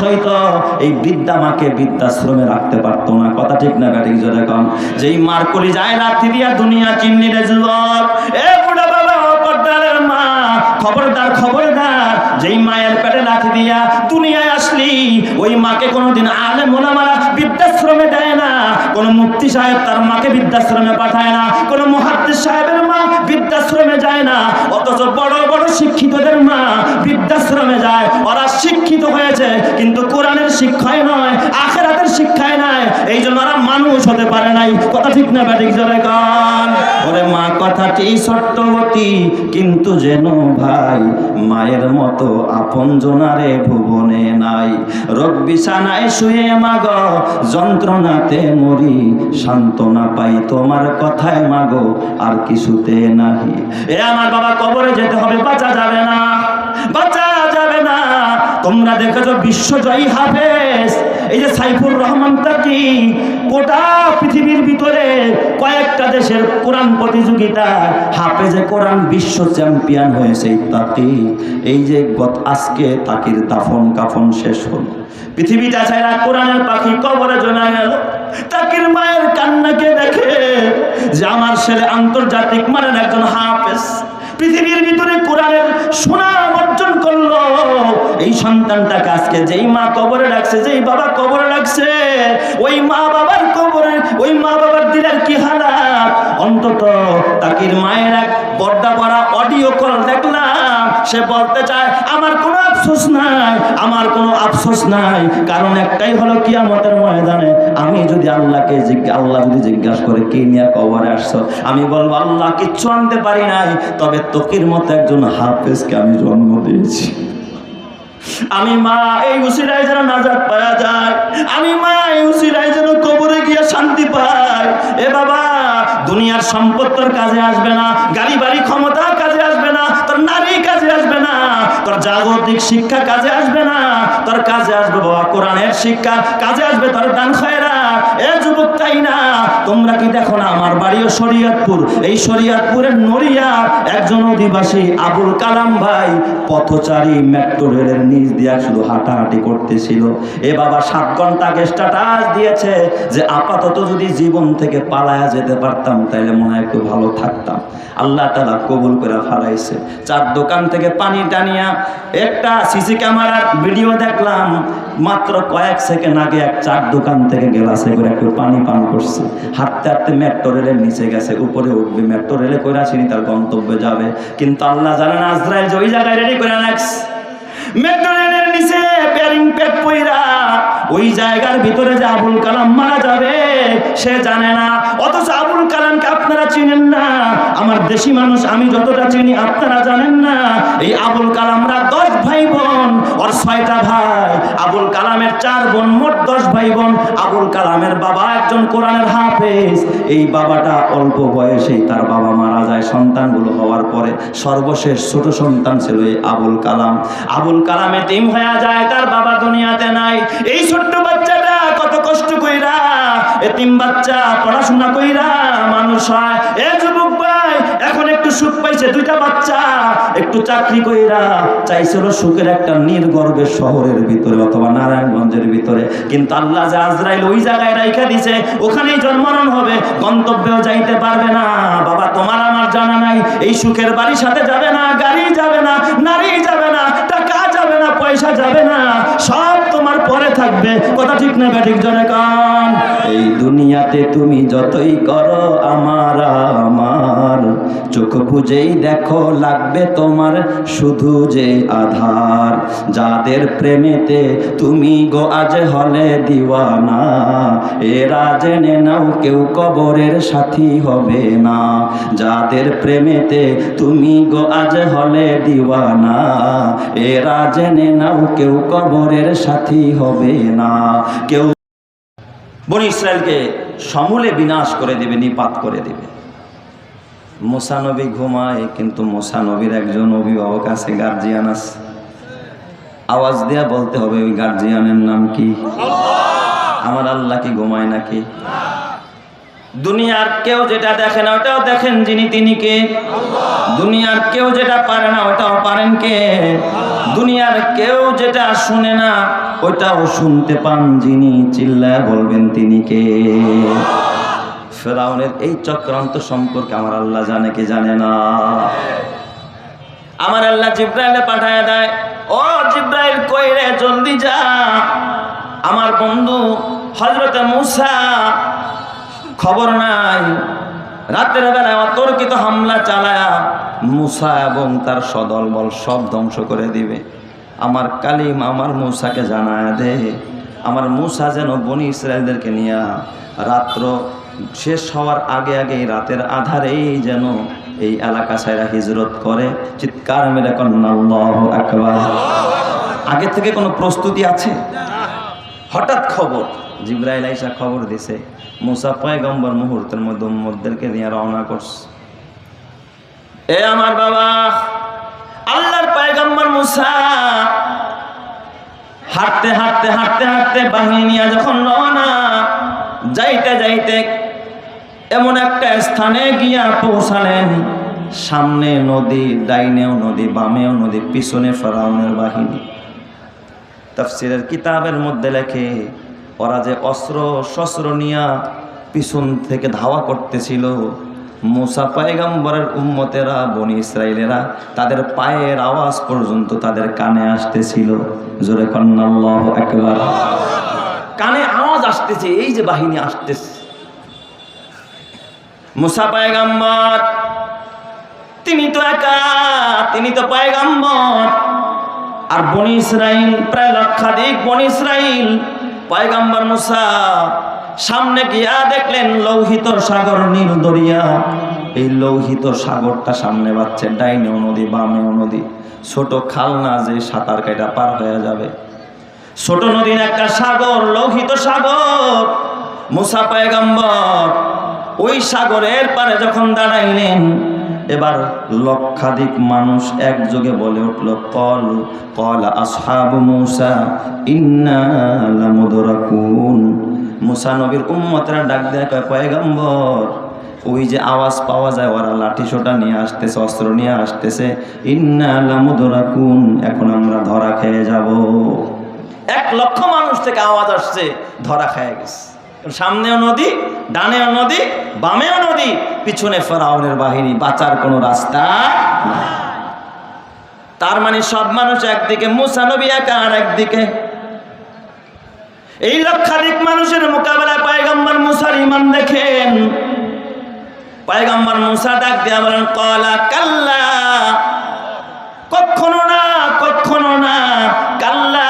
হইতো এই বৃদ্ধা মাকে বৃদ্ধাশ্রমে রাখতে পারতো না। কথা ঠিক না ব্যাটিক জোরে কম? যেই মার কলি যায় লাথি দিয়া দুনিয়া চিন্নি রে যুবক, এ বুড়া বাবা পর্দারের মা, খবরদার খবরদার, যেই মায়ের পেটে লাথি দিয়া দুনিয়ায় আসলি ওই মাকে কোনোদিন আলেম ওলামারা বৃদ্ধাশ্রমে দেয় না, কোন মুফতি সাহেব তার মাকে বৃদ্ধাশ্রমে পাঠায় না, কোন মুহাদ্দিস সাহেবের মা বৃদ্ধাশ্রমে যায় না। অথচ বড় বড় শিক্ষিতদের মা বৃদ্ধাশ্রমে যায়। ওরা শিক্ষিত হয়েছে কিন্তু কোরআনের শিক্ষায় নয়, আখিরাতের শিক্ষায় নয়, এই জন্য ওরা মানুষ হতে পারে নাই। কথা ঠিক না ব্যাটিক জোরে গান? ওরে মা কথাটি সত্যবতী, কিন্তু যেন ভাই মায়ের মতো আপন জনারে ভুবনে নাই। রোগ বিছানায় শুয়ে মাগো যন্ত্রণাতে মরি, সান্ত্বনা পাই তোমার কথায় মাগো আর কিছুতে নাহি। এ আমার বাবা কবরে যেতে হবে, বাঁচা যাবে না, বাঁচা যাবে না। তোমরা দেখেছো বিশ্বজয়ী হাফেজ এই যে সাইফুর রহমান তাকি গোটা পৃথিবীর ভিতরে কয়েকটা দেশের কোরআন প্রতিযোগিতা হাফেজে কোরআন বিশ্ব চ্যাম্পিয়ন হয়েছে তাকি। এই যে আজকে তাকির দাফন কাফন শেষ হলো, পৃথিবীটা ছাড়া কোরআনের পাখি কবরে জমা গেল। তাকির মায়ের কান্নাকে দেখে যে আমার ছেলে আন্তর্জাতিক মানের একজন হাফেজ, পৃথিবীর ভিতরে কোরআনের সুনাম অর্জন করলো। এই সন্তানটাকে আজকে যেই মা কবরে রাখছে, যেই বাবা কবরে রাখছে, ওই মা বাবার কবরে, ওই মা বাবার দিলের কি হালাত। অন্তত তাকির মায়ের এক পর্দা পড়া অডিও কল দেখলাম, সে বলতে চায় আমার কোনো আফসোস নাই, আমার কোনো আফসোস নাই। কারণ একটাই হলো কিয়ামতের ময়দানে আমি যদি আল্লাহকে আল্লাহ যদি জিজ্ঞাসা করে কি নিয়ে কবরে আসছো, আমি বলবো আল্লাহ কিচ্ছু আনতে পারি নাই, তবে তকির মতো একজন হাফেজকে আমি জন্ম দিয়েছি। আমি মা এই উসিলায় যেন নাজাত পাওয়া যায়, আমি মা এই উসিলায় যেন কবরে গিয়ে শান্তি পাই। এ বাবা দুনিয়ার সম্পদ তোর কাজে আসবে না, গাড়ি বাড়ি ক্ষমতা কাজে আসবে না, তোর নারী কাজে আসবে না, তোর জাগতিক শিক্ষা কাজে আসবে না, তোর কাজে আসবে বাবা কোরআনের শিক্ষা, কাজে আসবে তোর দান খয়রাত। এ যুবক তাই না, তোমরা কি দেখো না আমার বাড়িও শরীয়তপুর, এই শরীয়তপুরের নড়িয়া একজন অধিবাসী আবুল কালাম ভাই পথচারী মেট্রো রেলের নিচ দিয়া শুধু হাঁটাহাঁটি করতেছিল। এ বাবা 7 ঘন্টা স্ট্যাটাস দিয়েছে যে আপাতত যদি জীবন থেকে পালায়া যেতে পারতাম তাইলে মনে হয় একটু ভালো থাকতাম। আল্লাহ তাআলা কবুল করে ফেলাইছে। 4 দোকান থেকে পানি টানিয়া একটা সিসি ক্যামেরার ভিডিও দেখলাম, মাত্র কয়েক সেকেন্ড আগে 4 দোকান থেকে গ্লাসে করে একটু পানি পান করছে। হাঁটতে হাঁটতে মেট্রো রেলের নিচে গেছে, উপরে উঠবে, মেট্রো রেলে করে আসেনি, তার গন্তব্যে যাবে। কিন্তু আল্লাহ জানেন আজরাইল যে ওই জায়গায় রেডি করে রাখছে, মেট্রো রেলের নিচে প্যারিং পেট পইরা ওই জায়গার ভিতরে যে আবুল কালাম মারা যাবে সে জানে না। অথচ আবুল কালামকে আপনারা চিনেন না, আমার দেশি মানুষ আমি যতটা চিনি আপনারা জানেন না। এই আবুল কালামরা 10 ভাই বোন, ওর 6টা ভাই। আবুল কালামের 4 বোন, মোট 10 ভাই বোন। আবুল কালামের বাবা একজন কোরআনের হাফেজ। এই বাবাটা অল্প বয়সেই তার বাবা মারা যায়। সন্তানগুলো হওয়ার পরে সর্বশেষ ছোট সন্তান ছিল এই আবুল কালাম। আবুল কালাম এতিম হয়ে যায়, তার বাবা দুনিয়াতে নাই। এই ছোট্ট বাচ্চাটা কত কষ্ট কইরা, এতিম বাচ্চা পড়াশোনা কইরা মানুষ হয়। এ যুবক ভাই এখন একটু সুখ পাইছে, 2টা বাচ্চা, একটু চাকরি কইরা চাইছিল সুখের একটা নির্গর্বের শহরের ভিতরে অথবা নারায়ণগঞ্জের ভিতরে। কিন্তু আল্লাহ যে আজরাইল ওই জায়গায় রাইখা দিছে, ওখানেই জন্মরণ হবে, গন্তব্যেও যাইতে পারবে না। বাবা তোমার আমার জানা নাই, এই সুখের বাড়ির সাথে যাবে না, গাড়ি যাবে না, নারী যাবে না, টাকা যাবে না, পয়সা যাবে না, সব তোমার পরে থাকবে। কথা ঠিক না ব্যাঠিক জনে কান? এই দুনিয়াতে তুমি যতই করো আমার আমার, চোখ বুঝেই দেখো লাগবে তোমার শুধু যে আধার। যাদের প্রেমেতে তুমি গো আজ হলে দিওয়ানা, এরা জেনে নাও কেউ কবরের সাথী হবে না। যাদের প্রেমেতে তুমি গো আজ হলে দিওয়ানা, এরা জেনে নাও কেউ কবরের সাথী হবে না। কেউ বনি ইসরায়েলকে সমূলে বিনাশ করে দেবে, নিপাত করে দেবে। মুসা নবী ঘুমায়, কিন্তু মুসা নবীর একজন অভিভাবক আছে, গার্জিয়ান আছে। আওয়াজ দেয়া বলতে হবে ওই গার্জিয়ানের নাম কি? আমার আল্লাহ কি ঘুমায় নাকি? দুনিয়ার কেউ যেটা দেখে না ওটাও দেখেন যিনি, তিনি কে? দুনিয়ার কেউ যেটা পারে না ওটাও পারেন কে? দুনিয়ার কেউ যেটা শুনে না ওইটাও শুনতে পান যিনি, চিল্লায় বলবেন তিনি কে? ফেরাউনের এই চক্রান্ত সম্পর্কে আমার আল্লাহ জানে কি জানে না? আমার আল্লাহ জিব্রাইলে পাঠায় দেয়, ও জিব্রাইল কই রে, জলদি যা, আমার বন্ধু হযরতে মূসা খবর নাই, রাতের বেলায় অতর্কিত হামলা চালায়া মূসা এবং তার সদল বল সব ধ্বংস করে দিবে। আমার কালিম আমার মূসাকে জানায় দে, আমার মূসা যেন বনি ইসরায়েলদেরকে নিয়ে রাত্র শেষ হওয়ার আগে আগে রাতের আধারেই যেন এই এলাকা ছাইরা হিজরত করে। চিৎকার মেরে কন্যা আল্লাহু আকবার। আগে থেকে কোনো প্রস্তুতি আছে? হঠাৎ খবর, জিবরাইল আইসা খবর দিছে, মূসা পয়গম্বর মুহূর্তের মধ্যে উম্মতদেরকে নিয়ে রওনা করছে। এ আমার বাবা, আল্লাহর পয়গম্বর মূসা হাঁটতে হাঁটতে হাঁটতে হাঁটতে বাহিনী নিয়ে যখন রওনা, যাইতে যাইতে এমন একটা স্থানে গিয়া পৌঁছালেন, সামনে নদী, ডাইনেও নদী, বামেও নদী, পিছনে ফেরাউনের বাহিনী। তাফসীরের কিতাবের মধ্যে লেখে, ওরা যে অস্ত্র শস্ত্র নিয়া পিছন থেকে ধাওয়া করতেছিল, মূসা পয়গম্বরের উম্মতেরা বনি ইসরাইলেরা তাদের পায়ের আওয়াজ পর্যন্ত তাদের কানে আসতেছিল। জোরে কন্না আল্লাহু আকবার। কানে আওয়াজ আসতেছে, এই যে বাহিনী আসতেছে। মূসা পয়গম্বর তিনি তো একা, তিনি তো পয়গম্বর, আর বনি ইসরাইল প্রায় লক্ষাধিক বনি ইসরাইল। পয়গম্বর মূসা সামনে গিয়া দেখলেন লৌহিত সাগর, নীল দরিয়া। এই লৌহিত সাগরটা সামনে পাচ্ছে, ডাইনেও নদী বামেও নদী, ছোট খাল না যে সাঁতার কাটা পার হয়ে যাবে, ছোট নদীর একটা সাগর, লৌহিত সাগর। মূসা পয়গম্বর ওই সাগরের পারে যখন দাঁড়াইলেন, এবার লক্ষাধিক মানুষ একযোগে বলে উঠল, ক্বালা আসহাবু মূসা ইন্না লামুদরাকুন। মূসা নবীর উম্মতরা ডাক দেয়, কয় পয়গম্বর ওই যে আওয়াজ পাওয়া যায় ওরা লাঠি সোটা নিয়ে আসতেছে, অস্ত্র নিয়ে আসতেছে, ইন্না লামুদরাকুন, এখন আমরা ধরা খেয়ে যাব। 1 লক্ষ মানুষ থেকে আওয়াজ আসছে, ধরা খেয়ে গেছে। সামনেও নদী, ডানেও নদী, বামেও নদী, পিছনে ফেরাউনের বাহিনী, বাঁচার কোনো রাস্তা নাই। তার মানে সব মানুষ একদিকে, মূসা নবী একা আর একদিকে। এই লক্ষাধিক মানুষের মোকাবেলায় পয়গম্বর মূসার ঈমান দেখেন। পয়গম্বর মূসা ডাক দিয়ে বলেন, ক্বালা কাল্লা, কখনো না, কখনো না, কাল্লা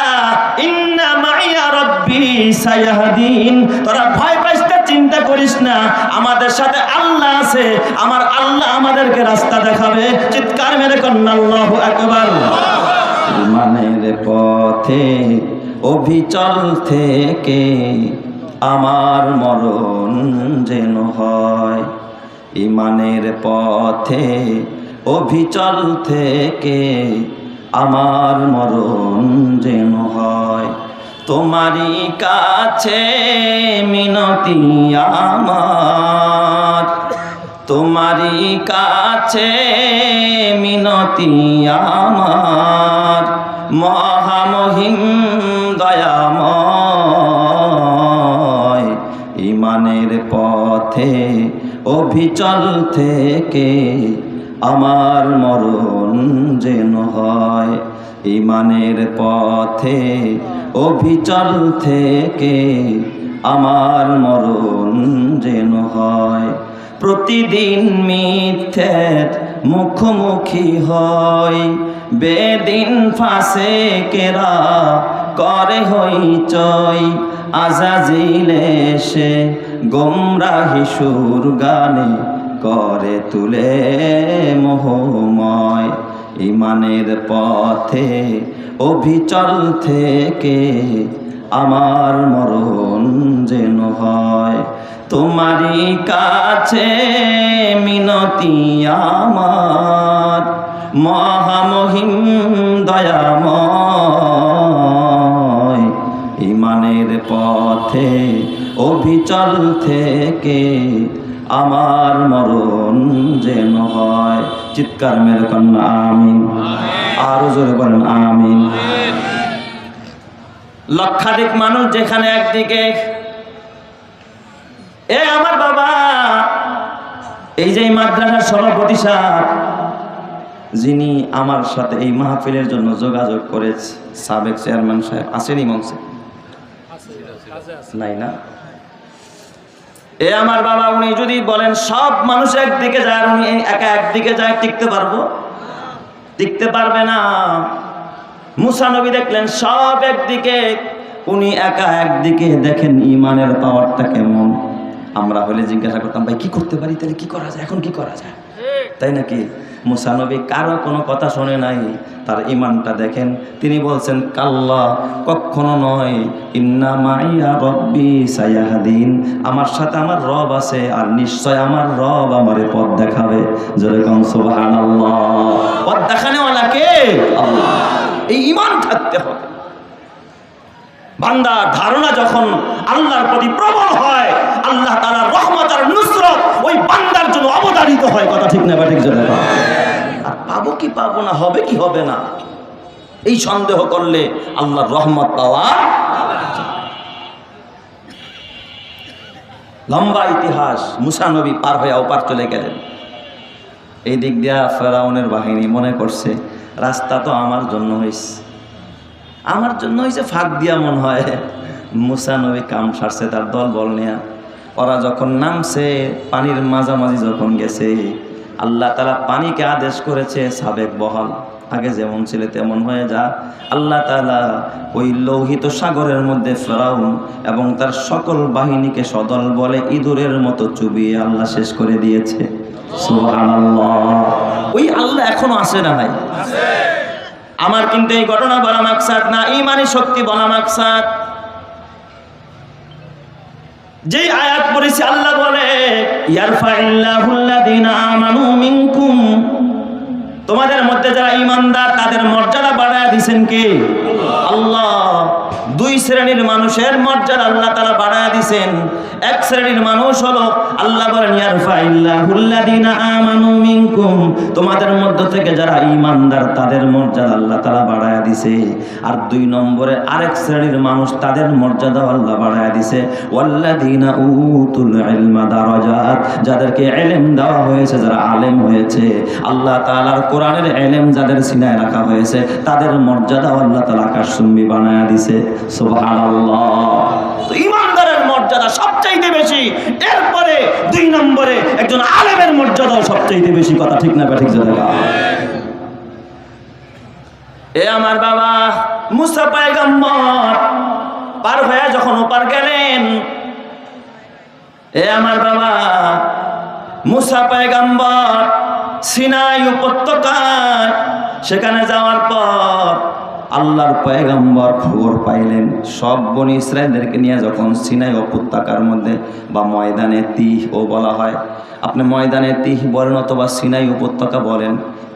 ইন্না মাইয়া রাব্বি সায়াহদিন। তোরা ভয় পাইস না, চিন্তা করিস না, আমাদের সাথে আল্লাহ আছে, আমার আল্লাহ আমাদেরকে রাস্তা দেখাবে। চিৎকার মেরে কন্না আল্লাহু আকবার। ঈমানের পথে অবিচল থেকে আমার মরণ যেন হয়, ঈমানের পথে অবিচল থেকে আমার মরণ যেন হয়। তোমারই কাছে মিনতি আমার, তোমারই কাছে মিনতি আমার, মহামহিম দয়াময়। ঈমানের পথে অবিচল থেকে আমার মরণ যেন হয়, ঈমানের পথে অবিচল থেকে আমার মরণ যেন হয়। প্রতিদিন মিথ্যের মুখোমুখি হয়, বেদিন ফাসেকেরা করে হইচই, আজাজিল এসে গোমরাহি সুর গানে করে তুলে মোহময়। ঈমানের পথে অবিচল থেকে আমার মরণ যেন হয়, তোমারই কাছে মিনতি আমার, মহামহিম দয়াময়। ঈমানের পথে অবিচল থেকে আমার মরণ যেন হয়। চিৎকার মেরে কন্যা আমিন। আরো জোরে বলেন আমিন। লক্ষাধিক মানুষ যেখানে একদিকে, এ আমার বাবা, এই যে মাদ্রাসার সভাপতি সাহেব যিনি আমার সাথে এই মাহফিলের জন্য যোগাযোগ করেছে, সাবেক চেয়ারম্যান সাহেব আসেনি মঞ্চে? নাই না? এ আমার বাবা, উনি যদি বলেন সব মানুষ একদিকে যায়, উনি একা একদিকে যায়, টিকতে পারবো? টিকতে পারবে না। মুসা নবী দেখলেন সব একদিকে, উনি একা একদিকে। দেখেন ইমানের পাওয়ারটা কেমন। আমরা হলে জিজ্ঞাসা করতাম, ভাই কি করতে পারি, তাহলে কি করা যায়, এখন কি করা যায়, তাই নাকি? মুসা নবী কারো কোনো কথা শোনে নাই, তার ইমানটা দেখেন। তিনি বলছেন কাল্লা, কখনো নয়, ইন্না মাইয়া রব্বি সায়াহদিন, আমার সাথে আমার রব আছে, আর নিশ্চয় আমার রব আমারে পথ দেখাবে। যেরকম সুবহানাল্লাহ, পথ দেখানেওয়ালা কে? আল্লাহ। এই ইমান থাকতে হবে। বান্দার ধারণা যখন আল্লাহর প্রতি প্রবল হয়, আল্লাহ তাআলার রহমত আর নুসরত ওই বান্দার জন্য অবধারিত হয়। কথা ঠিক না বা ঠিক জোরে? আর পাবো কি পাবো না, হবে কি হবে না, এই সন্দেহ করলে আল্লাহর রহমত পাওয়া। লম্বা ইতিহাস। মুসা নবী পার হয়ে ওপার চলে গেলেন। এই দিক দিয়া ফেরাউনের বাহিনী মনে করছে রাস্তা তো আমার জন্য হয়েছে, আমার জন্য হয়েছে, ফাঁক দিয়া মনে হয়। মুসা নবী কাম সারছে তার দল বল নিয়া। ওরা যখন নামছে, পানির মাঝামাঝি যখন গেছে, আল্লাহ তাআলা পানিকে আদেশ করেছে সাবেক বহাল, আগে যেমন ছিল তেমন হয়ে যা। আল্লাহ তাআলা ওই লোহিত সাগরের মধ্যে ফেরাউন এবং তার সকল বাহিনীকে সদল বলে ইঁদুরের মতো চুবিয়ে আল্লাহ শেষ করে দিয়েছে। সুবহানাল্লাহ। ওই আল্লাহ এখনো আসে না নাই? আমার কিন্তু এই ঘটনা বলা মাকসাদ না, ইমানি শক্তি বলা মাকসাদ। যেই আয়াত পড়েছি আল্লাহ বলে ইয়ারফাইল্লাহুল্লাযীনা আমানু মিনকুম, তোমাদের মধ্যে যারা ঈমানদার তাদের মর্যাদা বাড়ায় দিবেন কে? আল্লাহ। দুই শ্রেণীর মানুষের মর্যাদা আল্লাহ তাআলা বাড়ায় দিবেন। এক শ্রেণীর মানুষ হলো আল্লাহ বলেন ইয়ারফাইল্লাহুল্লাযীনা আমানু মিনকুম, তোমাদের মধ্য থেকে যারা ঈমানদার তাদের মর্যাদা আল্লাহ তাআলা বাড়ায় দিয়েছে। আর দুই নম্বরে আরেক শ্রেণীর মানুষ, তাদের মর্যাদা আল্লাহ বাড়ায় দিয়েছে ওয়াল্লাযীনা উতুল ইলমা দারাজাত, যাদেরকে ইলম দেওয়া হয়েছে, যারা আলেম হয়েছে, আল্লাহ তাআলার কোরআনের ইলম যাদের সিনায় রাখা হয়েছে, তাদের মর্যাদা আল্লাহ তাআলা আকাশচুম্বী বানায় দিয়েছে। সুবহানাল্লাহ। তো ঈমানদারের মর্যাদা সবচাইতে বেশি, এরপরে দুই নম্বরে একজন আলেমের মর্যাদাও সবচাইতে বেশি। কথা ঠিক না বা ঠিক জায়গা? এ আমার বাবা, মুসা পয়গম্বর পার হয়ে যখন ওপার গেলেন, এ আমার বাবা, মুসা পয়গম্বর সিনাই উপত্যকায় সেখানে যাওয়ার পর আল্লাহর পয়গম্বর খবর পাইলেন সব বনি ইসরায়েলদেরকে নিয়ে যখন সিনাই উপত্যকার মধ্যে বা ময়দানে তিহ ও বলা হয়, আপনি ময়দানে তিহ বলেন অথবা সিনাই উপত্যকা বলেন,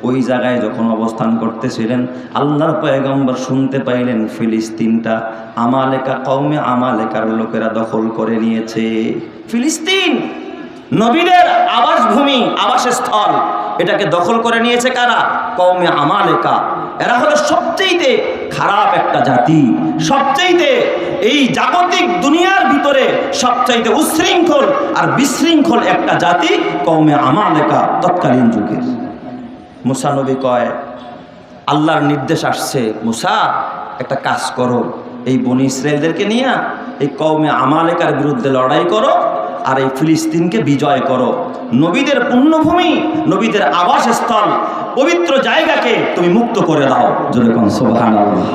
ওই জায়গায় যখন অবস্থান করতেছিলেন আল্লাহর পয়গম্বর শুনতে পাইলেন ফিলিস্তিনটা আমালেকা কওমে আমালেকার লোকেরা দখল করে নিয়েছে। ফিলিস্তিন নবীদের আবাসভূমি, আবাসস্থল, এটাকে দখল করে নিয়েছে কারা? কওমে আমালেকা। এরা হলো সবচেয়ে খারাপ একটা জাতি, সবচেয়ে এই জাগতিক দুনিয়ার ভিতরে সবচেয়ে উশৃঙ্খল আর বিশৃঙ্খল একটা জাতি কওমে আমালেকা তৎকালীন যুগের। মুসা নবী কয়, আল্লাহর নির্দেশ আসছে, মুসা একটা কাজ করো, এই বনি ইসরায়েলদেরকে নিয়ে এই কওমে আমালেকার বিরুদ্ধে লড়াই করো আর এই ফিলিস্তিনকে বিজয় করো। নবীদের পুণ্যভূমি, নবীদের আবাসস্থল, পবিত্র জায়গাকে তুমি মুক্ত করে দাও। জোরে কোন সুবহানাল্লাহ।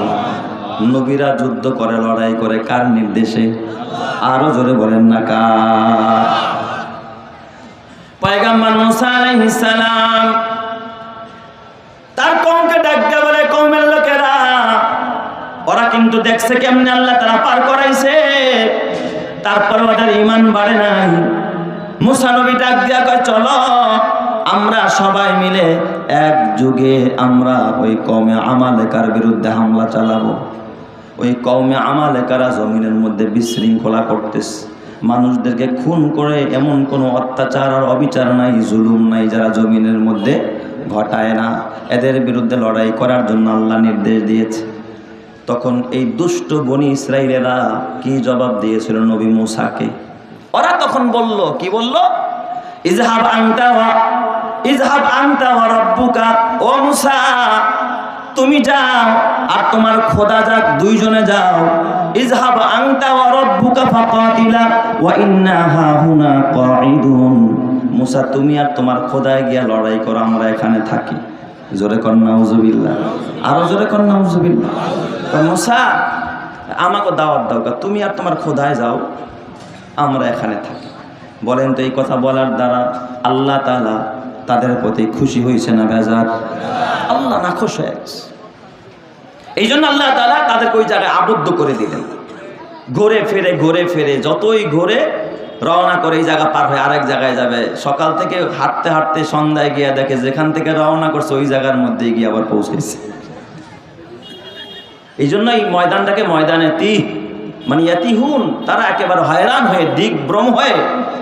নবীরা যুদ্ধ করে, লড়াই করে কার নির্দেশে? আরো জোরে বলেন না কার? পয়গম্বর মুসা আলাইহিস সালাম তার কওমকে ডাক দিয়ে বলে, কওমের লোকেরা, ওরা কিন্তু দেখছে কেমনে আল্লাহ তাআলা পার করাইছে, তারপর ওদের ঈমান বাড়ে নাই। মুসা নবী ডাক দিয়া কয়, চলো আমরা সবাই মিলে এক যুগে আমরা ওই কওমে আমালেকার বিরুদ্ধে হামলা চালাবো। ওই কওমে আমালেকারা জমিনের মধ্যে বিশৃঙ্খলা করতেছে, মানুষদেরকে খুন করে, এমন কোনো অত্যাচার আর অবিচার নাই, জুলুম নাই যারা জমিনের মধ্যে ঘটায় না। এদের বিরুদ্ধে লড়াই করার জন্য আল্লাহ নির্দেশ দিয়েছে। তখন এই দুষ্ট বনি ইসরাইলেরা কি জবাব দিয়েছিল নবী মূসাকে? ওরা তখন বলল, কি বলল? ইজহাব আনতা ওয়া রাব্বুকা, ও মূসা তুমি যাও আর তোমার খোদা যাক, দুইজনে যাও। ইজহাব আনতা ওয়া রাব্বুকা ফাকাতিলা ওয়া ইন্না হাহুনা কাঈদুন। মূসা তুমি আর তোমার খোদায় গিয়া লড়াই করো, আমরা এখানে থাকি। জোরে কর নাউজুবিল্লাহ, আরো জোরে কর নাউজুবিল্লাহ। মূসা আমাকে দাওয়াত দাও, তুমি আর তোমার খোদায় যাও, আমরা এখানে থাকি। বলেন তো এই কথা বলার দ্বারা আল্লাহ তাআলা তাদের প্রতি খুশি হয়েছে না বেজার? আল্লাহ নাখুশ হয়ে গেছে। এই জন্য আল্লাহ তাআলা তাদেরকে ওই জায়গায় আবদ্ধ করে দিলেন। ঘুরে ফিরে যতই ঘুরে রওনা করে এই জায়গা পার হয়ে আরেক জায়গায় যাবে। সকাল থেকে হাঁটতে হাঁটতে সন্ধ্যায় গিয়া দেখে যেখান থেকে রওনা করছে ওই জায়গার মধ্যেই গিয়ে আবার পৌঁছেছে। এই জন্য এই ময়দানটাকে ময়দানে মানে ইয়াতিহুন, তারা একেবারে হয়রান হয়ে দিকভ্রম হয়ে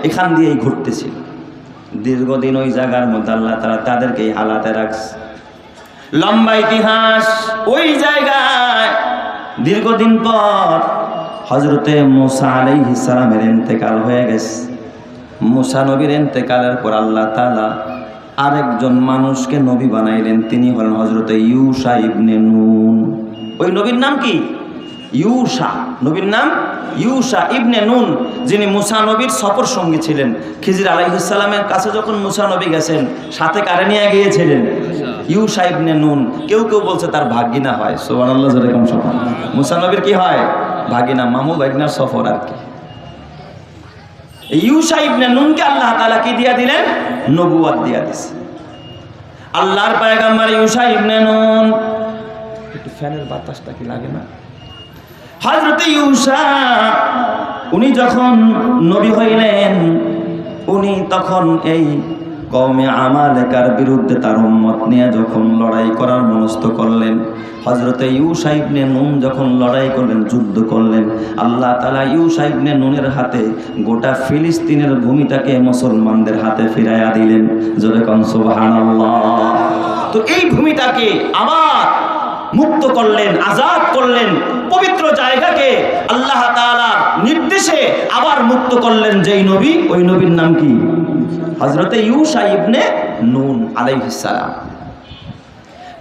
এখান দিয়েই ঘুরতেছিল। দীর্ঘদিন ওই জায়গার মধ্যে আল্লাহ তাআলা তাদেরকে এই হালাতে রাখছে। লম্বা ইতিহাস। ওই জায়গায় দীর্ঘদিন পর হযরতে মূসা আলাইহিস সালামের ইন্তেকাল হয়ে গেছে। মূসা নবীর ইন্তেকালের পর আল্লাহ তাআলা আরেকজন মানুষকে নবী বানাইলেন। তিনি হলেন হযরতে ইউশা ইবনে নুন। ওই নবীর নাম কি? ইউশা। নবীর নাম ইউশা ইবনে নুন, যিনি মূসা নবীর সফর সঙ্গী ছিলেন। খিজির আলাইহিস সালামের কাছে যখন মূসা নবী গেছেন, সাথে কারে নিয়ে গিয়েছিলেন? ইউশা ইবনে নুন। কেউ কেউ বলছে তার ভাগিনা হয়। সুবহানাল্লাহ, যেরকম সফর মূসা নবীর কি হয়? ভাগিনা, মামু ভাগিনার সফর আর কি। ইউশা ইবনে নুনকে আল্লাহ তাআলা কি দিয়া দিলেন? নবুয়ত দিয়া দিয়েছে। আল্লাহর পয়গম্বর ইউশা ইবনে নুন। একটু ফ্যানের বাতাসটা কি লাগে না? হযরতে ইউশা উনি যখন নবী হইলেন, উনি তখন এই কওমে আমালেকার বিরুদ্ধে তার উম্মত নিয়ে যখন লড়াই করার মনস্থ করলেন, হযরতে ইউশা ইবনে নুন যখন লড়াই করলেন, যুদ্ধ করলেন, আল্লাহ তাআলা ইউশা ইবনে নুনের হাতে গোটা ফিলিস্তিনের ভূমিটাকে মুসলমানদের হাতে ফিরাইয়া দিলেন। জোরে কোন সুবহানাল্লাহ। তো এই ভূমিটাকে আবার মুক্ত করলেন, আজাদ করলেন। পবিত্র জায়গাকে আল্লাহ তাআলার নির্দেশে আবার মুক্ত করলেন। যেই নবী, ওই নবীর নাম কি? হযরতে ইউশা ইবনে নুন আলাইহিস সালাম।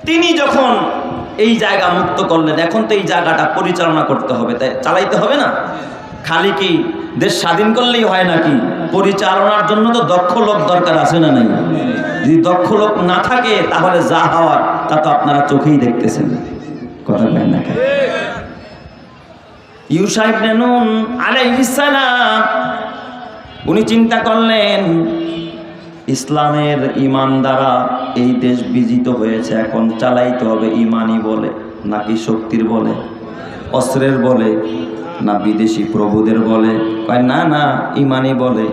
তিনি যখন এই জায়গা মুক্ত করলেন, এখন তো এই জায়গাটা পরিচালনা করতে হবে, তাই চালাইতে হবে না? খালি কি দেশ স্বাধীন করলেই হয় নাকি? পরিচালনার জন্য তো দক্ষ লোক দরকার আছে না নাই? যদি দক্ষ লোক না থাকে তাহলে যা হওয়ার তা তো আপনারা চোখেই দেখতেছেন। কথা কয় না? ইউশা ইবনে নুন আলাইহিস সালাম উনি চিন্তা করলেন, ইসলামের ঈমান দ্বারা এই দেশ বিজিত হয়েছে, এখন চালাইতে হবে ঈমানি বলে নাকি শক্তির বলে, অস্ত্রের বলে না বিদেশি প্রভুদের বলে? কয় না না, ঈমানি বলে।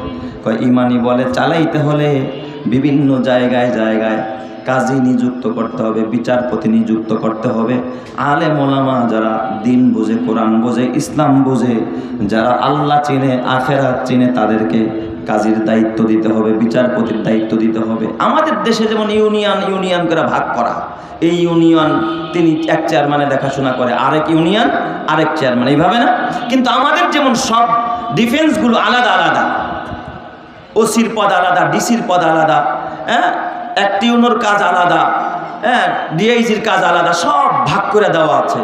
কয় ঈমানি বলে চালাইতে হলে বিভিন্ন জায়গায় জায়গায় কাজী নিযুক্ত করতে হবে, বিচারপতি নিযুক্ত করতে হবে, আলেম ওলামা যারা দিন বোঝে, কোরআন বোঝে, ইসলাম বোঝে, যারা আল্লাহ চিনে, আখেরাত চিনে, তাদেরকে কাজীর দায়িত্ব দিতে হবে, বিচারপতির দায়িত্ব দিতে হবে। আমাদের দেশে যেমন ইউনিয়ন করে ভাগ করা, এই ইউনিয়ন তিনি এক চেয়ারম্যানে দেখাশোনা করে, আরেক ইউনিয়ন আরেক চেয়ারম্যান, এইভাবে না? কিন্তু আমাদের যেমন সব ডিফেন্সগুলো আলাদা আলাদা, ওসির পদ আলাদা, ডিসির পদ আলাদা, হ্যাঁ, একটিউনোর কাজ আলাদা, হ্যাঁ, ডিআইজির কাজ আলাদা, সব ভাগ করে দেওয়া আছে।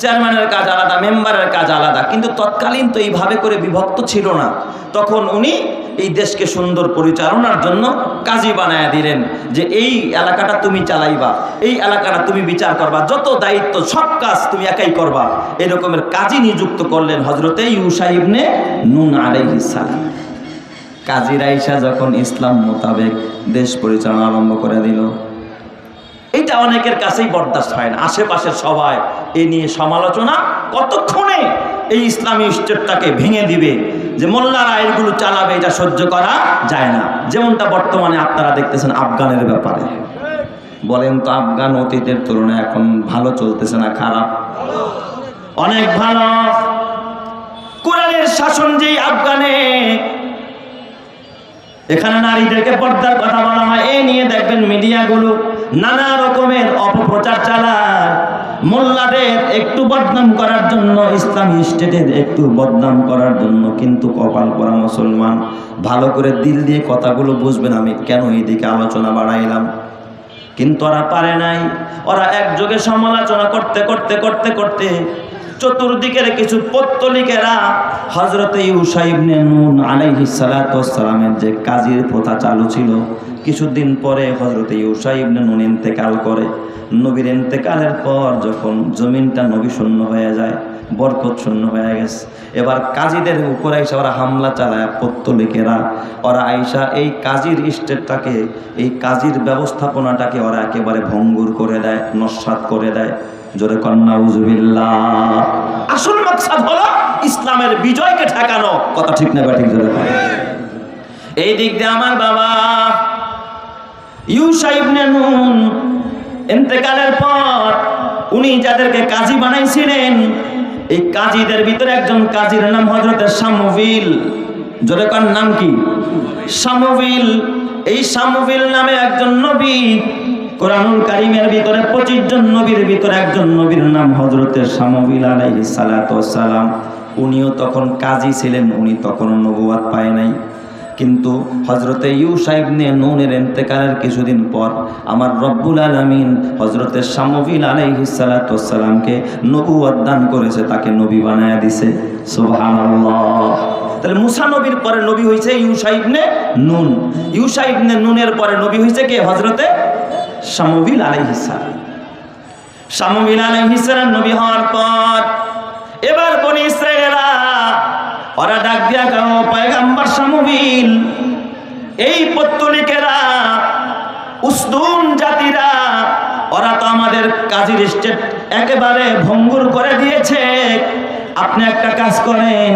চেয়ারম্যানের কাজ আলাদা, মেম্বারের কাজ আলাদা। কিন্তু তৎকালীন তো এইভাবে করে বিভক্ত ছিল না। তখন উনি এই দেশকে সুন্দর পরিচালনার জন্য কাজী বানায়া দিলেন, যে এই এলাকাটা তুমি চালাইবা, এই এলাকাটা তুমি বিচার করবা, যত দায়িত্ব সব কাজ তুমি একাই করবা। এরকমের কাজী নিযুক্ত করলেন হযরতে ইউশা ইবনে নুন আলাইহিস সালাম। কাজী রাইসা যখন ইসলাম মোতাবেক দেশ পরিচালনা আরম্ভ করে দিল, এটা অনেকের কাছেই বরদাস্ত হয় না। আশেপাশের সবাই এ নিয়ে সমালোচনা, কতক্ষণে এই ইসলামী স্টেটটাকে ভেঙে দিবে, যে মোল্লারা এগুলো চালাবে, এটা সহ্য করা যায় না। যেমনটা বর্তমানে আপনারা দেখতেছেন আফগানের ব্যাপারে। বলেন তো, আফগান অতীতের তুলনায় এখন ভালো চলতেছে না খারাপ? অনেক ভালো। কোরআনের শাসন যেই আফগানে, এখানে নারীদেরকে পর্দার কথা বলা হয়, এ নিয়ে দেখবেন মিডিয়াগুলো নানা রকমের অপপ্রচার চালায়। মোল্লাদের একটু বদনাম করার জন্য, ইসলামী স্টেটের একটু বদনাম করার জন্য। কিন্তু কপাল পরা মুসলমান, ভালো করে দিল দিয়ে কথাগুলো বুঝবেন আমি কেন এইদিকে আলোচনা বাড়াইলাম। কিন্তু ওরা পারে নাই। ওরা একযোগে সমালোচনা করতে করতে করতে করতে চতুর্দিকের কিছু পত্তলিকেরা হযরত ইউসা ইবনে নুন আলাইহিস সালাতু ওয়াস সালামের যে কাজীর প্রথা চালু ছিল, কিছুদিন পরে হযরত ইউসা ইবনে নুন ইন্তেকাল করে। নবীর ইন্তেকালের পর যখন জমিনটা নবী শূন্য হয়ে যায়, বরকত শূন্য হয়ে গেছে, এবার কাজীদের উপরে এসে ওরা হামলা চালায় পত্তলিকেরা। ওরা আইসা এই কাজীর স্টেটটাকে, এই কাজীর ব্যবস্থাপনাটাকে ওরা একেবারে ভঙ্গুর করে দেয়, নস্যাৎ করে দেয়। জোরে কন্না নাউজুবিল্লাহ। আসল মাকসাদ হলো ইসলামের বিজয়কে ঠেকানো। কথা ঠিক না ব্যাঠিক? জোরে কর। এই দিক দিয়ে আমার বাবা ইউসা ইবনে নুন ইন্তেকালের পর উনি যাদেরকে কাজী বানাইছিলেন, এই কাজীদের ভিতরে একজন কাজীর নাম হযরত শামুইল। জোরে কর, নাম কি? শামুইল। এই শামুইল নামে একজন নবী, কোরআনুল কারীমের ভিতরে 25 জন নবীর ভিতরে একজন নবীর নাম হযরত শামুইল আলাইহিস সালাতু ওয়াস সালাম। উনিও তখন কাজী ছিলেন, উনি তখন নবুয়ত পায় নাই। কিন্তু হযরতে ইউসা ইবনে নুনের ইন্তেকালের কিছুদিন পর আমার রব্বুল আলামিন হযরতে শামুইল আলাইহিস সালাতু ওয়াস সালামকে নবুয়ত দান করেছে, তাকে নবী বানায়া দিয়েছে। সুবহানাল্লাহ। তাহলে মুসা নবীর পরে নবী হইছে ইউসা ইবনে নুন। ইউসা ইবনে নুনের পরে নবী হইছে কে? হযরতে শামুইল আলাইহিস সালাম। শামুইল আলাইহিস সালাম নবী হওয়ার পর এবার বনি ইসরাইলেরা ওরা ডাক দিয়া গো পয়গম্বর শামুইল, এই পত্তলিকেরা, উসদুন জাতিরা, ওরা তো আমাদের কাজীর স্টেট একেবারে ভঙ্গুর করে দিয়েছে। আপনি একটা কাজ করেন,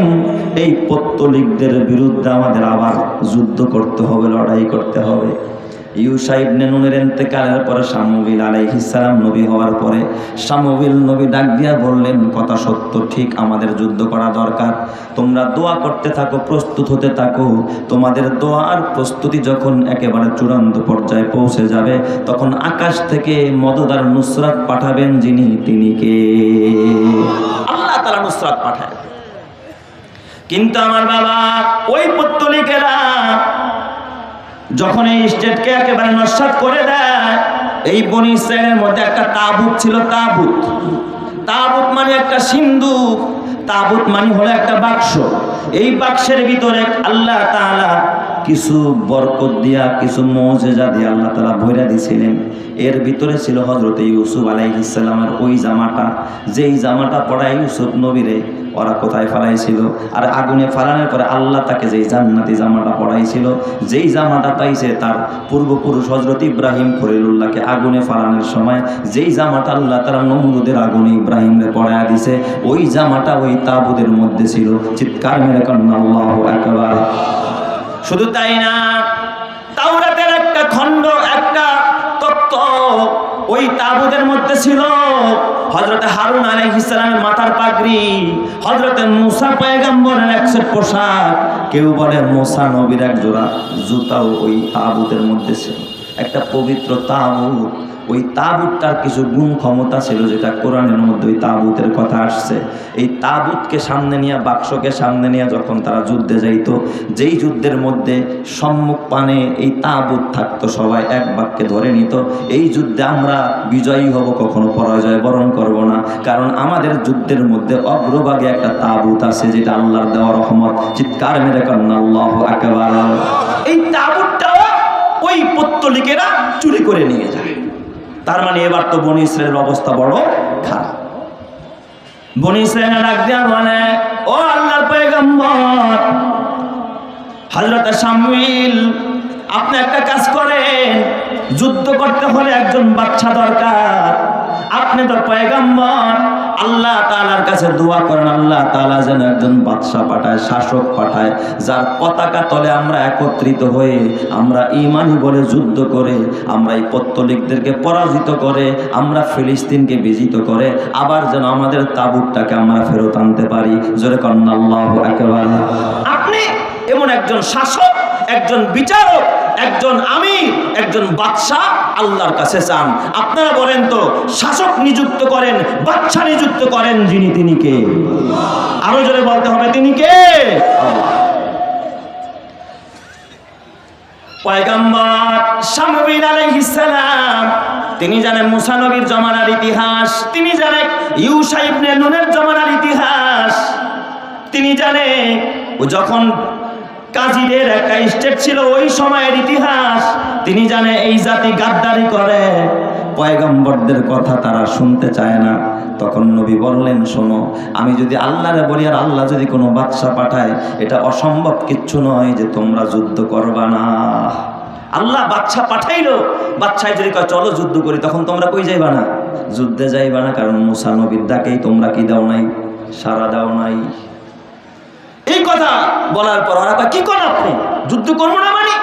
এই পত্তলিকদের বিরুদ্ধে আমাদের আবার যুদ্ধ করতে হবে, লড়াই করতে হবে। ইউসা ইবনে নুনের ইন্তেকালের পরে শামুইল আলাইহিস সালাম নবী হওয়ার পরে শামুইল নবী ডাক দিয়া বললেন, কথা সত্য, ঠিক আমাদের যুদ্ধ করা দরকার। তোমরা দোয়া করতে থাকো, প্রস্তুত হতে থাকো। তোমাদের দোয়া আর প্রস্তুতি যখন একেবারে চূড়ান্ত পর্যায়ে পৌঁছে যাবে, তখন আকাশ থেকে মদদ আর নুসরাত পাঠাবেন যিনি, তিনি কে? আল্লাহ তাআলা নুসরাত পাঠায়। কিন্তু আমার বাবা ওই পত্তলিকেরা যখন এই স্টেটকে একেবারে নস্যাৎ করে দেয়, এই বনি ইসরাইলের মধ্যে একটা তাবুত ছিল। তাবুত, তাবুত মানে একটা সিন্ধুক, তাবুত মানে হলো একটা বাক্স। এই বাক্সের ভিতরে আল্লাহ তাআলা কিছু বরকত দিয়া, কিছু মুজিজা দিয়ে আল্লাহ তাআলা ভরে দিয়েছিলেন। এর ভিতরে ছিল হযরত ইউসুফ আলাইহিস সালামের ওই জামাটা, যেই জামাটা পরায় ইউসুফ নবীরে ওরা কোথায় ফালাইছিল, আর আগুনে ফালানোর পরে আল্লাহ তাকে যেই জান্নাতি জামাটা পরাইছিল, যেই জামাটা পাইছে তার পূর্বপুরুষ হযরত ইব্রাহিম খলিলুল্লাহকে আগুনে ফালানোর সময় যেই জামাটা আল্লাহ তাআলা নমরুদের আগুনে ইব্রাহিমরে পরায়া দিছে, ওই জামাটা ওই তাবুতের মধ্যে ছিল। চিৎকার মেরে কান্না আল্লাহু আকবার। শুধু তাই না, তাওরাতের একটা খণ্ড, একটা তত্ত্ব ওই তাবুতের মধ্যে ছিল। হযরত হারুন আলাইহিস সালামের মাথার পাগড়ি, হযরত মুসা পয়গম্বরের এক সেট পোশাক, কেউ বলে মুসা নবীর এক জোড়া জুতাও ওই তাবুতের মধ্যে ছিল। একটা পবিত্র তাবুত। ওই তাবুতটার কিছু গুণ ক্ষমতা ছিল, যেটা কোরআনের মধ্যে ওই তাবুতের কথা আসছে। এই তাবুতকে সামনে নিয়ে, বাক্সকে সামনে নিয়ে যখন তারা যুদ্ধে যাইতো, যেই যুদ্ধের মধ্যে সম্মুখ পানে এই তাবুত থাকতো, সবাই এক বাক্যে ধরে নিত, এই যুদ্ধে আমরা বিজয়ী হব, কখনো পরাজয় বরণ করব না। কারণ আমাদের যুদ্ধের মধ্যে অগ্রভাগে একটা তাবুত আছে, যেটা আল্লাহর দেওয়া রহমত। চিৎকার মেরে কান্না আল্লাহু আকবার। এই তাবুতটাও ওই পত্তলিকেরা চুরি করে নিয়ে যায়। তার মানে এবার তো বনি ইসরাইলের অবস্থা বড় খারাপ। বনি ইসরাইলের ডাক দিয়া বলে, ও আল্লাহর পয়গম্বর হযরত শামুইল, আপনি একটা কাজ করেন, যুদ্ধ করতে হলে একজন বাদশা দরকার। আপনি তো পয়গম্বর, আল্লাহ তাআলার কাছে দোয়া করেন, আল্লাহ তাআলা যেন একজন বাদশা পাঠায়, শাসক পাঠায়, যার পতাকা তলে আমরা একত্রিত হয়ে, আমরা ঈমানি বলে যুদ্ধ করে, আমরা এই পত্তলিকদেরকে পরাজিত করে, আমরা ফিলিস্তিনকে বিজিত করে, আবার যেন আমাদের তাবুতটাকে আমরা ফেরত আনতে পারি। জোরে কন্না আল্লাহু আকবার। আপনি এমন একজন শাসক, একজন বিচারক, একজন আমির, একজন বাদশা আল্লাহর কাছে চান। আপনারা বলেন তো, শাসক নিযুক্ত করেন, বাদশা নিযুক্ত করেন যিনি, তিনি কে? আরো জোরে বলতে হবে, তিনি কে? পয়গম্বর শামুয়েল আলাইহিস সালাম, তিনি জানেন মুসা নবীর জমানার ইতিহাস, তিনি জানেন ইউশা ইবনে নুনের জমানার ইতিহাস, তিনি জানেন যখন কাজীদের একটা স্টেট ছিল ওই সময়ের ইতিহাস, তিনি জানে এই জাতি গাদ্দারি করে, পয়গম্বরদের কথা তারা শুনতে চায় না। তখন নবী বললেন, শোনো, আমি যদি আল্লাহরে বলি আর আল্লাহ যদি কোনো বাদশা পাঠায়, এটা অসম্ভব কিচ্ছু নয় যে তোমরা যুদ্ধ করবা না। আল্লাহ বাদশা পাঠাইলো, বাদশায় যদি কয় চলো যুদ্ধ করি, তখন তোমরা কই যাইবা না? যুদ্ধে যাইবা না, কারণ মুসা নবীর ডাকেই তোমরা কি দাও নাই? সাড়া দাও নাই। এই কথা বলার পর ওরা কয়, কি করেন আপনি? যুদ্ধ করবো না মানে?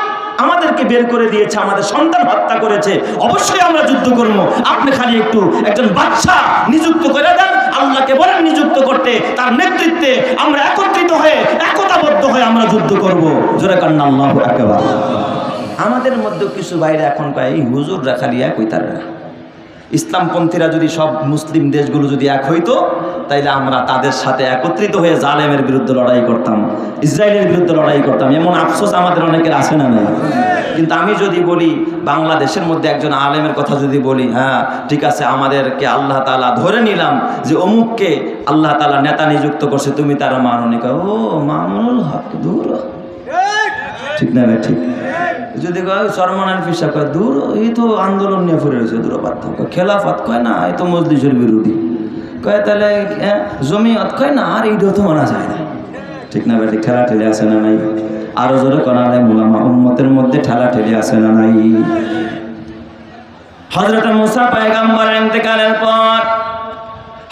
আমাদেরকে বের করে দিয়েছে, আমাদের সন্তান হত্যা করেছে, অবশ্যই আমরা যুদ্ধ করবো। আপনি খালি একটু একজন বাদশা নিযুক্ত করে দেন, আল্লাহকে বলেন নিযুক্ত করতে, তার নেতৃত্বে আমরা একত্রিত হয়ে, একতাবদ্ধ হয়ে আমরা যুদ্ধ করব। জোরে কান্না আল্লাহু আকবার। আমাদের মধ্যে কিছু বাইরে এখন কয় এই হুজুররা খালি এক হইতারে না। ইসলামপন্থীরা যদি সব মুসলিম দেশগুলো যদি এক হইতো, তাইলে আমরা তাদের সাথে একত্রিত হয়ে জালেমের বিরুদ্ধে লড়াই করতাম, ইসরায়েলের বিরুদ্ধে লড়াই করতাম। এমন আফসোস আমাদের অনেকের আছে না? নাই। কিন্তু আমি যদি বলি, বাংলাদেশের মধ্যে একজন আলেমের কথা যদি বলি, হ্যাঁ ঠিক আছে, আমাদেরকে আল্লাহ তাআলা ধরে নিলাম যে অমুককে আল্লাহ তাআলা নেতা নিযুক্ত করছে, তুমি তার মাননি, কয় ও মামুনুল হক, দূর, ঠিক না ভাই? ঠিক। যদি কয় সরমানার ফিসা, কয় দূর, এই তো আন্দোলন নিয়ে ফুরে রয়েছে, দূরপাত। খেলাফত কয় না, এই তো মজলিসের বিরোধী। কয় তাহলে জমিয়ত, কয় না, আর এইটাও তো মানা যায় না, ঠিক না ভাই? ঠিক। ঠেলা ঠেলে আছে না নাই? আরো জোরে কনা নাই? মুলামা উম্মতের মধ্যে ঠেলা ঠেলে আছে না নাই? হযরত মুসা পয়গম্বরের ইন্তেকালের পর,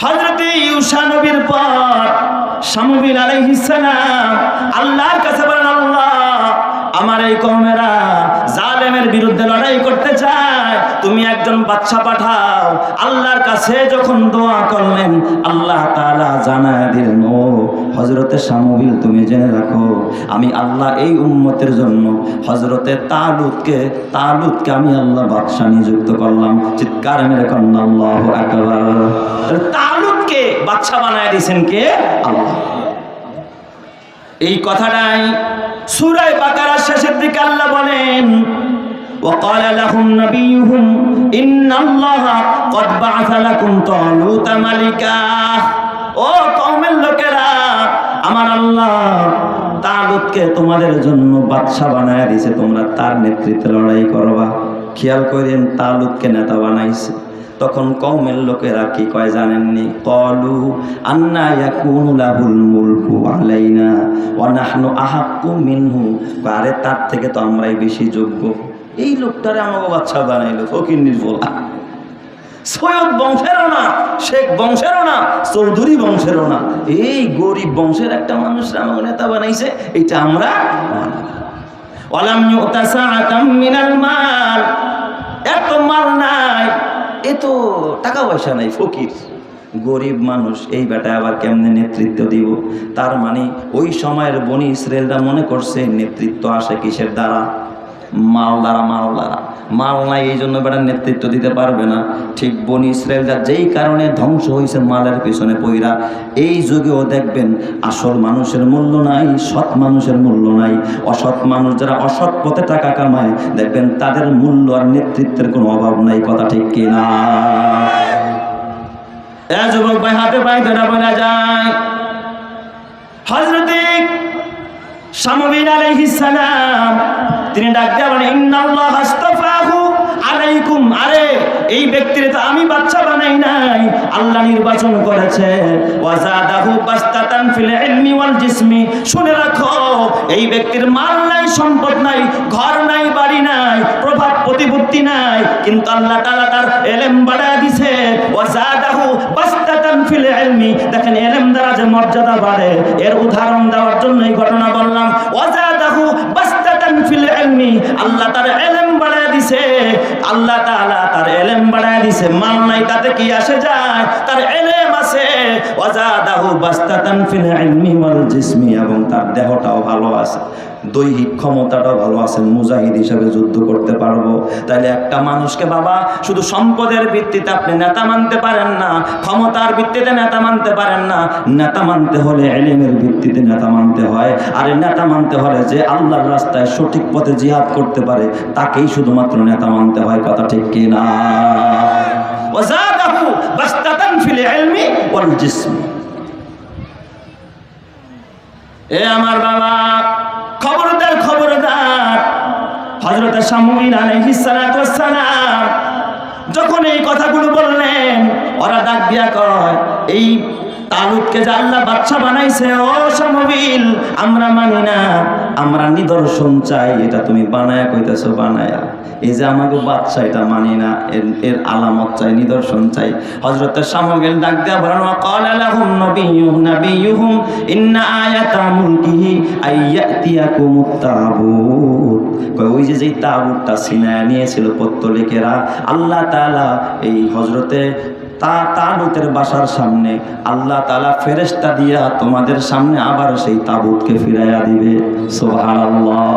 হযরত ইউশা নবীর পর, শামুয়েল আলাইহিস সালাম আল্লাহর কাছে বলেন, আল্লাহ, আমার এই কওমেরা জালেমের বিরুদ্ধে লড়াই করতে চায়, তুমি একজন বাদশা পাঠাও। আল্লাহর কাছে যখন দোয়া করলেন, আল্লাহ তাআলা জানায় দিলেন, ও হযরতে শামুয়েল, তুমি জেনে রাখো, আমি আল্লাহ এই উম্মতের জন্য হযরতে তালুতকে আমি আল্লাহ বাদশা নিযুক্ত করলাম। চিৎকার মেরে কন্না আল্লাহু আকবার। তালুতকে বাদশা বানায় দিয়েছেন কে? আল্লাহ। এই কথাটাই সূরা বাকারার শেষের দিকে আল্লাহ বলেন, وقال لهم نبيهم إن الله قد بعث لكم طالوت ملكا। ও কওমের লোকেরা, আমার আল্লাহ তালুতকে তোমাদের জন্য বাদশা বানায় দিয়েছে, তোমরা তার নেতৃত্বে লড়াই করবা। খেয়াল করেন, তালুতকে নেতা বানাইছে। তখন কওমের লোকেরা কি কয় জানেননি? ক্বালু আন্না ইয়াকুনু লাহুল মুলকু আলাইনা ওয়া নাহনু আহাক্কু মিনহু। আরে তার থেকে তো আমরাই বেশি যোগ্য। এই লোকটারে আমাকে বাদশা বানাইলো, ফকিন্নির বলা। সৈয়দ বংশেরও না, শেখ বংশেরও না, চৌধুরী বংশেরও না, এই গরিব বংশের একটা মানুষরা আমাকে নেতা বানাইছে, এটা আমরা ওয়ালাম ইউতা সাআতাম মিনাল মাল। এত মাল নাই, এত টাকা পয়সা নাই, ফকির গরিব মানুষ, এই বেটা আবার কেমনে নেতৃত্ব দিব? তার মানে ওই সময়ের বনি ইসরায়েলরা মনে করছে নেতৃত্ব আসে কিসের দ্বারা? মাল দ্বারা। মাল নাই, এই জন্য বেটা নেতৃত্ব দিতে পারবে না। ঠিক বনি ইসরায়েলরা যেই কারণে ধ্বংস হয়েছে মালের পিছনে পইরা, এই যুগেও দেখবেন আসল মানুষের মূল্য নাই, সৎ মানুষের মূল্য নাই। অসৎ মানুষ যারা অসৎ পথে টাকা কামায়, দেখবেন তাদের মূল্য আর নেতৃত্বের কোনো অভাব নাই। কথা ঠিক কিনা? যুবক ভাই, হাতে পায়ে ধরা বলা যায়, হযরতে শামুয়েল আলাইহিস সালাম তিনি ডাক দিয়ে বলেন, ইন্নাল্লাহা আস্তাফাহু আলাইকুম। আরে এই ব্যক্তির তো আমি বাদশা বানাই নাই, আল্লাহ নির্বাচন করেছে। ওয়াজাদাহু বাস্তাতান ফিল ইলমি ওয়াল জিসমি। শুনে রাখো, এই ব্যক্তির মাল নাই, সম্পদ নাই, ঘর নাই, বাড়ি নাই, প্রভাব প্রতিপত্তি নাই, কিন্তু আল্লাহ তাআলা তার ইলম বাড়ায় দিয়েছে। ওয়াজাদাহু বাস্তাতান ফিল ইলমি। দেখেন ইলম দ্বারা যে মর্যাদা বাড়ে, এর উদাহরণ দেওয়ার জন্য এই ঘটনা বললাম। ওয়াজাদাহু বাস্তাতান ফিল ইলমি। আল্লাহ তার ইলম বাড়ায় দিয়েছে, আল্লাহ তাআলা তার ইলম বাড়ায় দিয়েছে। মাল নাই তাতে কি আসে যায়? তার ইলম আছে, ওয়াজাদাহু বাসতাতান ফিল ইলমি ওয়াল জিসমি, এবং তার দেহটাও ভালো আছে, দৈহিক ক্ষমতাটাও ভালো আছে, মুজাহিদ হিসেবে যুদ্ধ করতে পারবো। তাহলে একটা মানুষকে বাবা শুধু সম্পদের ভিত্তিতে আপনি নেতা মানতে পারেন না, ক্ষমতার ভিত্তিতে নেতা মানতে পারেন না। নেতা মানতে হলে ইলমের ভিত্তিতে নেতা মানতে হয়। আর নেতা মানতে হলে যে আল্লাহর রাস্তায় সঠিক পথে জিহাদ করতে পারে তাকেই শুধুমাত্র নেতা মানতে হয়। কথা ঠিক কি না? ওয়াজাদাহু বাসতাতান ফিল ইলমি ওয়াল জিসমি। এ আমার বাবা, খবরদার খবরদার, হযরত শামুইল আলাইহিস সালাতু ওয়াস সালাম যখন এই কথাগুলো বললেন, ওরা ডাক দিয়া কয়, এই তালুতকে যে আল্লাহ বাদশা বানাইছে, ও শামুইল আমরা মানি না, আমরা নিদর্শন চাই। এটা তুমি বানায়া কইতেছো, বানায়া, এই যে আমাকে বাদশা এটা মানি না, এর আলামত চাই, নিদর্শন চাই। হযরত শামুইল ডাক দিয়া বলেন, ওয়াকালা লাহুম নাবিয়ুহুম ইন্না আয়াতা মুলকিহি আইয়াতিয়াকুমুত তাবুত। ওই যে তাবুতটা সিনায় নিয়েছিল পত্তলিকেরা, আল্লাহ তাআলা এই হযরতে তালুতের বাসার সামনে আল্লাহ তাআলা ফেরেশতা দিয়া তোমাদের সামনে আবার সেই তাবুতকে ফিরাইয়া দিবে। সুবহানাল্লাহ।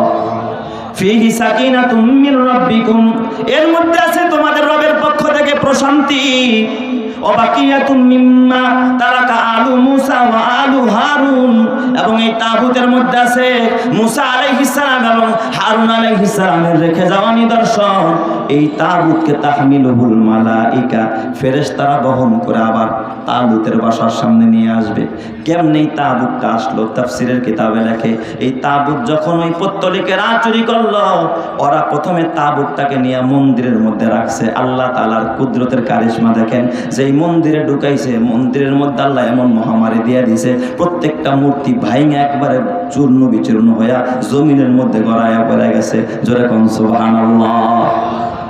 ফিহি সাকিনাতুম মির রাব্বিকুম, এর মধ্যে আছে তোমাদের রবের পক্ষ থেকে প্রশান্তি। ওয়াবাকিয়াতুম মিম্মা তারাকা আলু মুসা ওয়া আলু হারুন, এবং এই তাবুতের মধ্যে আছে মুসা আলাইহিস সালাম এবং হারুন আলাইহিস সালামের রেখে যাওয়া নিদর্শন। এই তাবুতকে তাহমিলুহুল মালাইকা, ফেরেশতারা বহন করে আবার তাবুতের বাসার সামনে নিয়ে আসবে। কেমনে এই তাবুতটা আসলো? তাফসীরের কিতাবে লেখে, এই তাবুত যখন ওই পত্তলিকেরা চুরি করলো, ওরা প্রথমে তাবুতটাকে নিয়ে মন্দিরের মধ্যে রাখছে। আল্লাহ তাআলার কুদরতের কারিশমা দেখেন, যেই মন্দিরে ঢুকাইছে, মন্দিরের মধ্যে আল্লাহ এমন মহামারী দিয়ে দিছে, প্রত্যেকটা মূর্তি ভাইঙা একবারে চূর্ণ বিচূর্ণ হইয়া জমিনের মধ্যে গড়াইয়া পড়ে গেছে। জোরে কোন সুবহানাল্লাহ।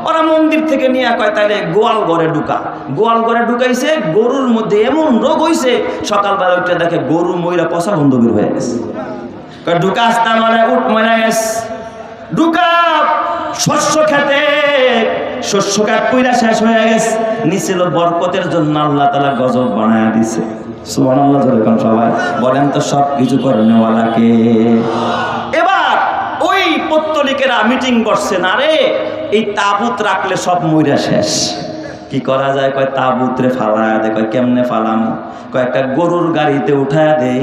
ওরা মন্দির থেকে নিয়ে কয় তাইলে গোয়াল ঘরে ঢুকা, গোয়াল ঘরে ঢুকাইছে, গরুর মধ্যে এমন রোগ হইছে, সকালবেলা উঠে দেখে গরু মইরা পচা গন্ধ বের হয়ে গেছে। কয় ঢুকা আসতে মানে উঠ মরে গেছে। ঢুকা শস্য খেতে, শস্য খাত পুইরা শেষ হয়ে গেছে। নিছিল বরকতের জন্য আল্লাহ তাআলা গজব বানায়া দিছে। সুবহানাল্লাহ। যখন সবাই বলেন তো সব কিছু করেনওয়ালাকে। এবার ওই পত্তলিকেরা মিটিং করছে, না রে এই তাবুত রাখলে সব মইরা শেষ, কি করা যায়? কয় তাবুতরে ফালায়া দে। কয় কেমনে ফালাম? কয় একটা গরুর গাড়িতে উঠায়া দে,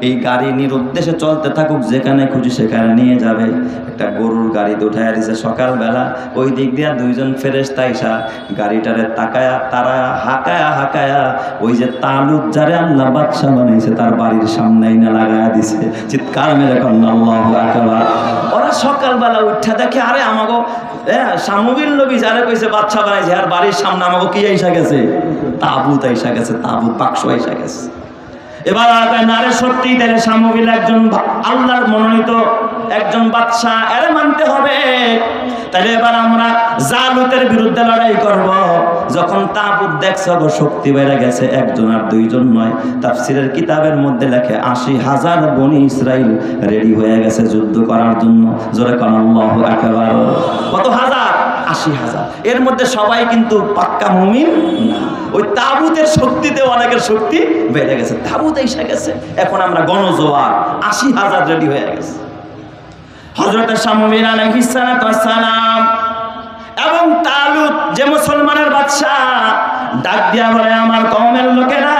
এই গাড়ি নিরুদ্দেশে চলতে থাকুক, যেখানে খুশি সেখানে নিয়ে যাবে। একটা গরুর গাড়িতে উঠায়া দিছে। সকালবেলা ওই দিক দিয়া দুইজন ফেরেশতা আইসা গাড়িটারে তাকায়া তারা হাঁকায়া হাঁকায়া ওই যে তালুত যারে আল্লাহ বাদশা বানাইছে তার বাড়ির সামনে এনে লাগায়া দিছে। চিৎকার মেরে কন্যা আল্লাহু আকবার। ওরা সকালবেলা উঠা দেখে, আরে আমাগো শামুইল নবী যারে কইছে বাদশা বানাইছে, আর বাড়ির সামনে আমাকে কি আইসা গেছে? তাবুত আইসা গেছে, তাবুত বাক্স আইসা গেছে। এবার নারে সত্যি তাহলে শামুইল একজন আল্লাহর মনোনীত একজন বাদশা, এর মানতে হবে। তাহলে এবার আমরা জালুতের বিরুদ্ধে লড়াই করব। যখন তাবুত দেখছে গো শক্তি বেড়ে গেছে, একজন আর দুইজন নয়, তাফসীরের কিতাবের মধ্যে লেখে ৮০,০০০ বনি ইসরাইল রেডি হয়ে গেছে যুদ্ধ করার জন্য। জোরে কোন আল্লাহু আকবার। কত হাজার? ৮০,০০০। এর মধ্যে সবাই কিন্তু পাক্কা মুমিন না। ওই তাবুতের শক্তিতে অনেকের শক্তি বেড়ে গেছে, তাবুত এসে গেছে। এখন আমরা গণজোয়ার ৮০,০০০ রেডি হয়ে গেছে। হযরত শামুইল আলাইহিস সালাতু ওয়াস সালাম এবং তালুত যে মুসলমানের বাদশা ডাক দিয়া বলে, আমার কওমের লোকেরা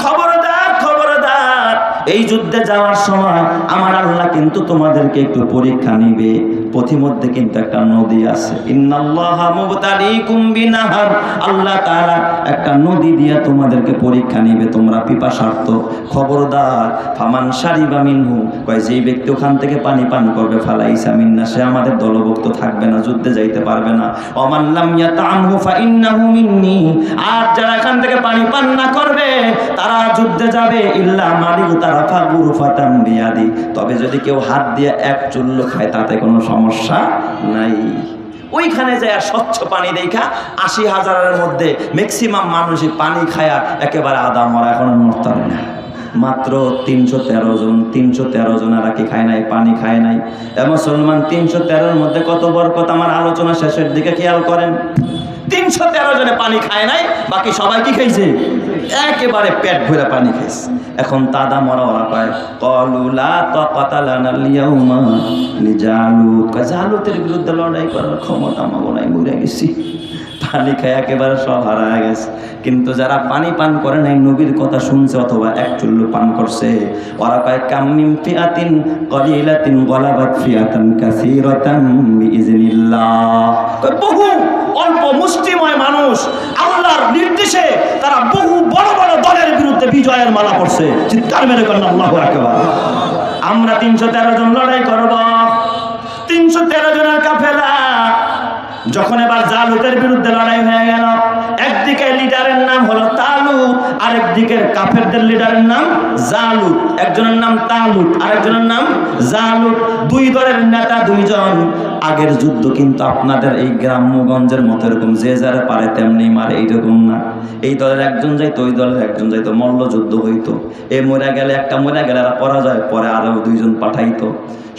খবরদার খবরদার, এই যুদ্ধে যাওয়ার সময় আমার আল্লাহ কিন্তু তোমাদেরকে একটু পরীক্ষা নিবে। পথিমধ্যে কিন্তু একটা নদী আছে, ইন্নাল্লাহা মুবতালিকুম বিনাহার, আল্লাহ তাআলা একটা নদী দিয়ে তোমাদেরকে পরীক্ষা নিবে, তোমরা পিপাসার্ত। খবরদার, ফামান শারিবা মিনহু, কয় যেই ব্যক্তি ওখান থেকে পানি পান করবে, ফালাইসা মিন্না, সে আমাদের দলভুক্ত থাকবে না, যুদ্ধে যাইতে পারবে না। ওমান লাম ইয়াতামহু ফাইন্নাহু মিন্নি, আর যারা এখান থেকে পানি পান না করবে তারা যুদ্ধে যাবে। ইল্লা মালিক তারাফা গুরফাতাম বিয়াদি, তবে যদি কেউ হাত দিয়ে এক চুল্লু খায় তাতে কোনো সমস্যা নাই। ওইখানে যায় স্বচ্ছ পানি দেখা ৮০,০০০-এর মধ্যে ম্যাক্সিমাম মানুষই পানি খায়া একেবারে আদা মরা, এখন মরতে হয় না। মাত্র ৩১৩ জন, ৩১৩ জনেরা কি খায় নাই? পানি খায় নাই। মুসলমান ৩১৩-এর মধ্যে কত বরকত, আমার আলোচনা শেষের দিকে খেয়াল করেন। 313 জনে পানি খায় নাই, বাকি সবাই কি খাইছে? একেবারে পেট ভরে পানি খাইছে। এখন তাদা মরা ওরা কয় ক্বালু লা তাকাতা লানাল ইয়াউমা লিজালুত, জালুতের বিরুদ্ধে লড়াই করার ক্ষমতা আমাগো নাই, মরে গেছি। পানি খায় একেবারে সব হারায় গেছে। কিন্তু যারা পানি পান করে নাই, নবীর কথা শুনছে অথবা এক চুল্লু পান করছে, ওরা কয় কাম মিন ফিআতিন কলিলাতিন গলাবাত ফিআতান কাসীরাতান বিইজনিল্লাহ। বহু অল্প মুষ্টিময় মানুষ আল্লাহর নির্দেশে তারা বহু বড় বড় দলের বিরুদ্ধে বিজয়ের মালা পড়ছে। চিৎকার মেরে করেন আল্লাহু আকবার। আমরা 313 জন লড়াই করব, 313 জনের কাফেলা। যখন এবার জালুতের বিরুদ্ধে লড়াই হয়ে গেল, একদিকে লিডারের নাম হলো তালুত, আরেকদিকে কাফেরদের লিডারের নাম জালুত। একজনের নাম তালুত, আরেকজনের নাম জালুত। দুই দলের নেতা দুইজন। আগের যুদ্ধ কিন্তু আপনাদের এই গ্রাম্যগঞ্জের মতো এরকম যে যারা পারে তেমনি মারে, এইরকম না। এই দলের একজন যাইতো, ওই দলের একজন যাইতো, মল্ল যুদ্ধ হইতো। এ মরে গেলে একটা মরে গেলে এরা পরাজয়, পরে আরো দুইজন পাঠাইতো।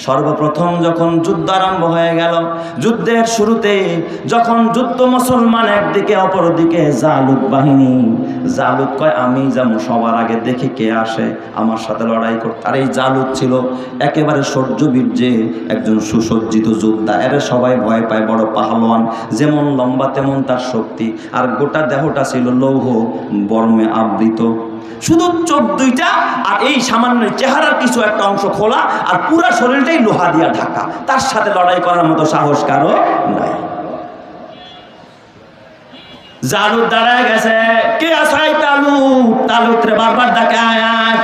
সর্বপ্রথম যখন যুদ্ধ আরম্ভ হয়ে গেল, যুদ্ধের শুরুতে যখন যুদ্ধ মুসলমান একদিকে অপরদিকে জালুত বাহিনী, জালুত কয় আমি যাবো সবার আগে, দেখি কে আসে আমার সাথে লড়াই করতে। আর এই জালুত ছিল একেবারে শৌর্যবীর্যে একজন সুসজ্জিত যোদ্ধা। এর সবাই ভয় পায়, বড় পাহলোয়ান, যেমন লম্বা তেমন তার শক্তি। আর গোটা দেহটা ছিল লৌহ বর্মে আবৃত, শুধু চোখ দুইটা আর এই সামান্য চেহারার কিছু একটা অংশ খোলা, আর পুরা শরীরটাই লোহা দিয়া ঢাকা। তার সাথে লড়াই করার মতো সাহস কারো নাই। জালুত দাঁড়ায় গেছে, কে আসাই তালুত, তালুত রে বারবার ডাকে আয় আয়।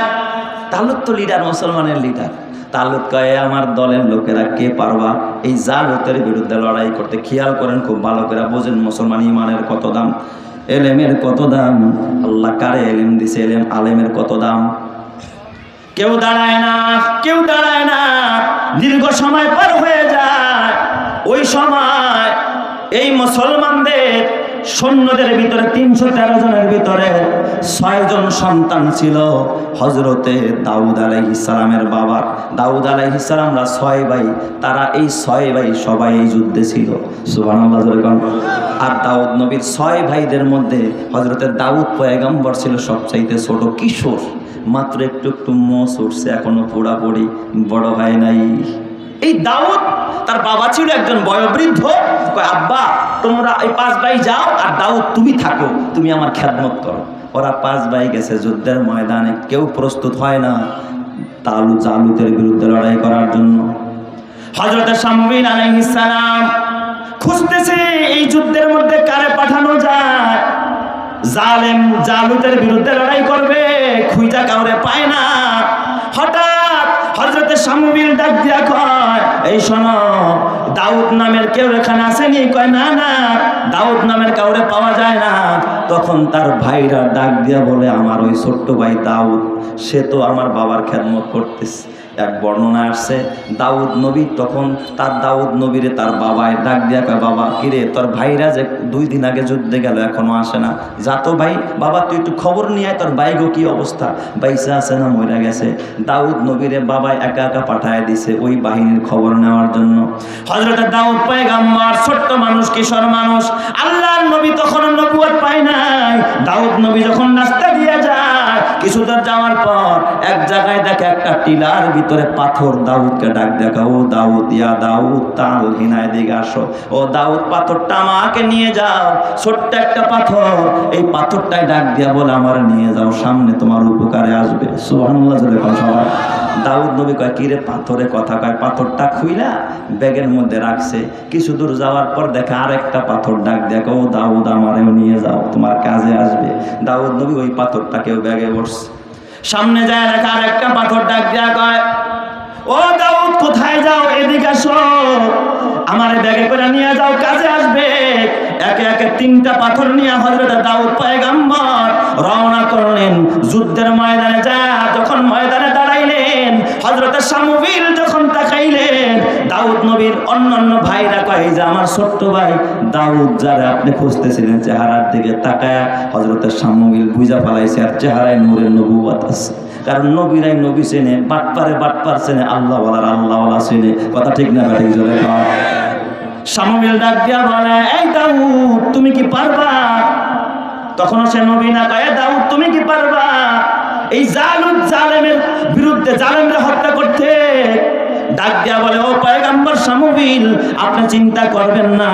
তালুত তো লিডার, মুসলমানের লিডার। তালুত কয়ে আমার দলের লোকেরা কে পারবা এই জালুতের বিরুদ্ধে লড়াই করতে? খেয়াল করেন খুব ভালো করে, বোঝেন মুসলমান ইমানের কত দাম, এলেমের কত দাম। আল্লাহ কারে এলেম দিছে, এলেম আলেমের কত দাম। কেউ দাঁড়ায় না, কেউ দাঁড়ায় না। দীর্ঘ সময় পার হয়ে যায়। ওই সময় এই মুসলমানদের সৈন্যদের ভিতরে 313 জনের ভিতরে 6 জন সন্তান ছিল হযরতে দাউদ আলাইহিস সালামের বাবার। দাউদ আলাইহিস সালামরা 6 ভাই, তারা এই 6 ভাই সবাই এই যুদ্ধে ছিল। সুবহানাল্লাহ। আর দাউদ নবীর 6 ভাইদের মধ্যে হযরতে দাউদ পয়গম্বর ছিল সবচাইতে ছোট, কিশোর, মাত্র একটু একটু মোচ উঠছে, এখনো পুরাপুরি বড় হয় নাই। এই দাউদ, তার বাবা ছিল একজন বয়োবৃদ্ধ। কয় আব্বা তোমরা এই 5 ভাই যাও, আর দাউদ তুমি থাকো, তুমি আমার খেদমত করো। ওরা 5 ভাই গেছে যুদ্ধের ময়দানে। কেউ প্রস্তুত হয় না জালুতের বিরুদ্ধে লড়াই করার জন্য। হযরত শামউইল আলাইহিস সালাম খুঁজতেছে এই যুদ্ধের মধ্যে কারে পাঠানো যায়, জালেম জালুতের বিরুদ্ধে লড়াই করবে, খুঁজা কাউরে পায় না। হঠাৎ হযরত শামউইল ডাক দিয়া কয় এই শোনো, দাউদ নামের কেউ এখানে আসেনি? কয় না না, দাউদ নামের কাউরে পাওয়া যায় না। তখন তার ভাইরা ডাক দিয়া বলে আমার ওই ছোট্ট ভাই দাউদ, সে তো আমার বাবার খেদমত করতেছে। এক বর্ণনা আসছে দাউদ নবী, তখন তার দাউদ নবীরে তার বাবায় ডাক দিয়া কয় বাবা কিরে, তোর ভাইরা যে 2 দিন আগে যুদ্ধে গেল এখনো আসে না, যা তো ভাই, বাবা তুই একটু খবর নিয়ে আয়, তোর ভাইগো কি অবস্থা, বাইসা আছে না মরে গেছে। দাউদ নবীরে বাবায় একা একা পাঠায় দিছে ওই বাহিনীর খবর নেওয়ার জন্য। হযরত দাউদ পয়গম্বর ছোট্ট মানুষ, কিশোর মানুষ, আল্লাহর নবী তখন নবুয়ত পায় নাই। দাউদ নবী যখন রাস্তা দিয়ে যায়, কিছু দূর যাওয়ার পর এক জায়গায় দেখে একটা টিলার ভিতরে পাথর। দাউদকে ডাক দেখা, ও দাউদ, ইয়া দাউদ তাল হিনায় দিকে আসো। ও দাউদ, পাথরটা আমাকে নিয়ে যাও, ছোট্ট একটা পাথর, এই পাথরটাই ডাক দিয়া বলে আমার নিয়ে যাও, সামনে তোমার উপকারে আসবে। সুবহানাল্লাহ। সবাই দাউদ নবী কয় কিরে পাথরে কথা কয়, পাথরটা খুইলা ব্যাগের মধ্যে রাখছে। কিছু দূর যাওয়ার পর দেখে আরেকটা পাথর ডাক দেখো, ও দাউদ আমারেও নিয়ে যাও, তোমার কাজে আসবে। দাউদ নবী ওই পাথরটাকেও ব্যাগে বসছে। সামনে যায় দেখা আরেকটা পাথর ডাক দেয়া কয়, ও দাউদ কোথায় যাও, এদিকে আসো, আমার ব্যাগে করে নিয়ে যাও, কাজে আসবে। একে একে 3টা পাথর নিয়ে হযরত দাউদ পয়গম্বর রওনা করলেন যুদ্ধের ময়দানে। যখন ময়দানে দাঁড়াইলেন, হযরত শামউইল যখন তাকাইলেন, দাউদ নবীর অন্যান্য ভাইরা কয় যে আমার ছোট্ট ভাই দাউদ যারা আপনি খুঁজতেছিলেন, চেহারার দিকে তাকায়া হযরত শামউইল বুঝা ফেলাইছে আর চেহারায় নূরের নবুয়ত আছে। কারণ নবীরাই নবী চেনে, বাটপারে বাটপার চেনে, আল্লাহওয়ালার আল্লাহওয়ালা চেনে। কথা ঠিক না? ঠিক জোরে কর। শামুয়েল ডাক দিয়া বলে, এই দাউদ তুমি কি পারবা? তখনও সে নবী না, কয় দাউদ তুমি কি পারবা এই জালুত জালেমের বিরুদ্ধে, জালেমরা হত্যা করতে? ডাক দিয়া বলে, ও পয়গম্বর শামুয়েল আপনি চিন্তা করবেন না,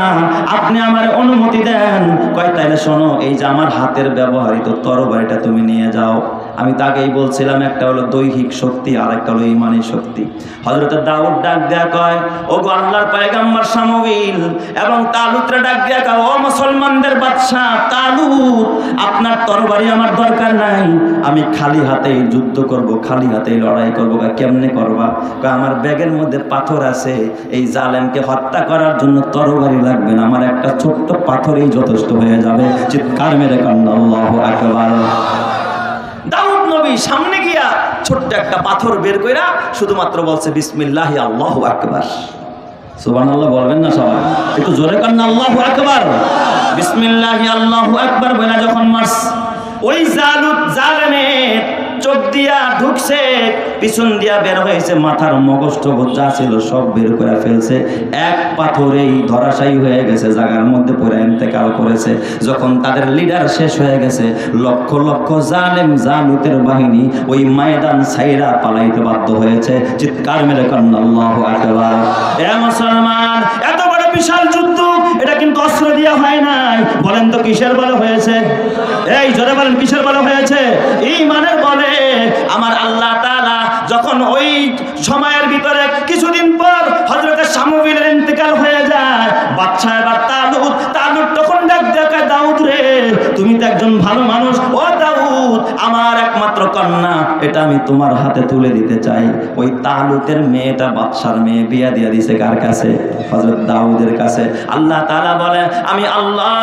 আপনি আমার অনুমতি দেন। কয় তাইলে শোনো, এই যে আমার হাতের ব্যবহৃত তরবারিটা তুমি নিয়ে যাও। আমি তাকেই বলছিলাম, একটা হলো দৈহিক শক্তি আর একটা হলো ইমানি শক্তি। হযরত দাউদ ডাক দেয়া কয়, ও গো আল্লাহর পয়গম্বর শামুয়েল, এবং তালুতরা ডাক দেয়া কয়, ও মুসলমানদের বাদশা তালুত, আপনার তরবারি আমার দরকার নাই, আমি খালি হাতেই যুদ্ধ করব, খালি হাতেই লড়াই করব। কেমনে করবা? কয় আমার ব্যাগের মধ্যে পাথর আছে, এই জালেমকে হত্যা করার জন্য তরবারি লাগবে না, আমার একটা ছোট্ট পাথরই যথেষ্ট হয়ে যাবে। চিৎকার মেরে কান্না আল্লাহু আকবার। দাউদ নবী সামনে গিয়া ছোট্ট একটা পাথর বের কইরা শুধুমাত্র বলছে বিসমিল্লাহি আল্লাহু আকবার। সুবহানাল্লাহ বলবেন না সবাই? একটু জোরে কান্না আল্লাহু আকবার। বিসমিল্লাহি আল্লাহু আকবার বলে যখন মারস, ওই জালুত জালেমের চোখ দিয়া ঢুকছে, পিছন দিয়া বের হয়েছে, মাথার মগজ যা ছিল সব বের করে ফেলছে, এক পাথরেই ধরাশায়ী হয়ে গেছে, জায়গার মধ্যে পড়ে ইন্তেকাল করেছে। যখন তাদের লিডার শেষ হয়ে গেছে, লক্ষ লক্ষ জালেম জালুতের বাহিনী ওই ময়দান ছাইরা পালাইতে বাধ্য হয়েছে। চিৎকার মেরে কান্না আল্লাহু আকবার। এ মুসলমান, এত বড় বিশাল যুদ্ধ, এটা কিন্তু অস্ত্র দিয়া হয় নাই। বলেন তো কিসের বলে হয়েছে? এই জোরে বলেন, কিসের বলে হয়েছে? ঈমানের বলে। আমার আল্লাহ তাআলা যখন ওই সময়ের ভিতরে কিছুদিন পর হযরত শামুয়েলের ইন্তেকাল হয়ে যায়, বাদশা এবার তালুত তখন ডাক দেয়, দাউদ রে তুমি তো একজন ভালো মানুষ, ও দাউদ আমার একমাত্র কন্যা, এটা আমি তোমার হাতে তুলে দিতে চাই। ওই তালুতের মেয়েটা বাদশার মেয়ে বিয়া দিয়া দিছে কার কাছে? হযরত দাউদের কাছে। আল্লাহ তাআলা বলে, আমি আল্লাহ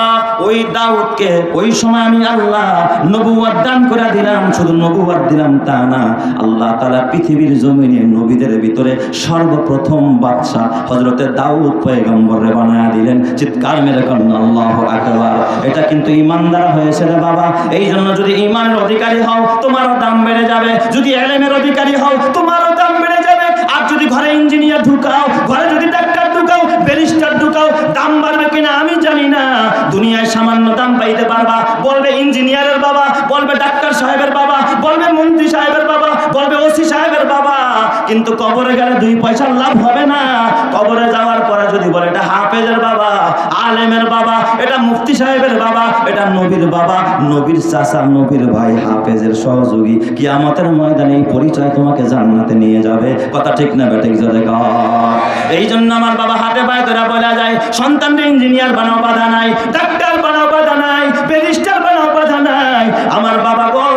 ওই দাউদকে ওই সময় আমি আল্লাহ নবুয়ত দান করে দিলাম। শুধু নবুয়ত দিলাম তা না, আল্লাহ তাআলা পৃথিবীর জমিনে নবীদের ভিতরে সর্বপ্রথম বাদশা হযরতে দাউদ পয়গম্বরে বানায়া দিলেন। চিৎকার মেরে কান্না আল্লাহু আকবার। এটা কিন্তু ঈমান দ্বারা হয়েছে রে বাবা। এই জন্য যদি ঈমানের অধিকারী হও তোমারও দাম বেড়ে যাবে, যদি ইলমের অধিকারী হও তোমারও দাম বেড়ে যাবে। আর যদি ঘরে ইঞ্জিনিয়ার ঢুকাও, ঘরে যদি ডাক্তার ঢুকাও, ব্যারিস্টার ঢুকাও, দাম বাড়বে কিনা আমি জানি না। দুনিয়ায় সামান্য দাম পাইতে পারবা, বলবে ইঞ্জিনিয়ারের বাবা, বলবে ডাক্তার সাহেবের বাবা, বলবে মন্ত্রী সাহেবের বাবা, বলবে ওসি সাহেবের বাবা, কিন্তু কবরে গেলে 2 পয়সার লাভ হবে না। কবরে যাওয়ার পরে যদি বলে এটা হাফেজের বাবা, আলেমের বাবা, এটা মুফতি সাহেবের বাবা, এটা নবীর বাবা, নবীর চাচা, নবীর ভাই, হাফেজের সহযোগী, কিয়ামতের ময়দানে এই পরিচয় তোমাকে জান্নাতে নিয়ে যাবে। কথা ঠিক না বেঠিক? জোরে কর। এই জন্য আমার বাবা হাতে পায়ে ধরে বলা যায়, সন্তানকে ইঞ্জিনিয়ার বানাও বাধা নাই, ডাক্তার বানাও বাধা নাই, ব্যারিস্টার বানাও বাধা নাই। আমার বাবা গো,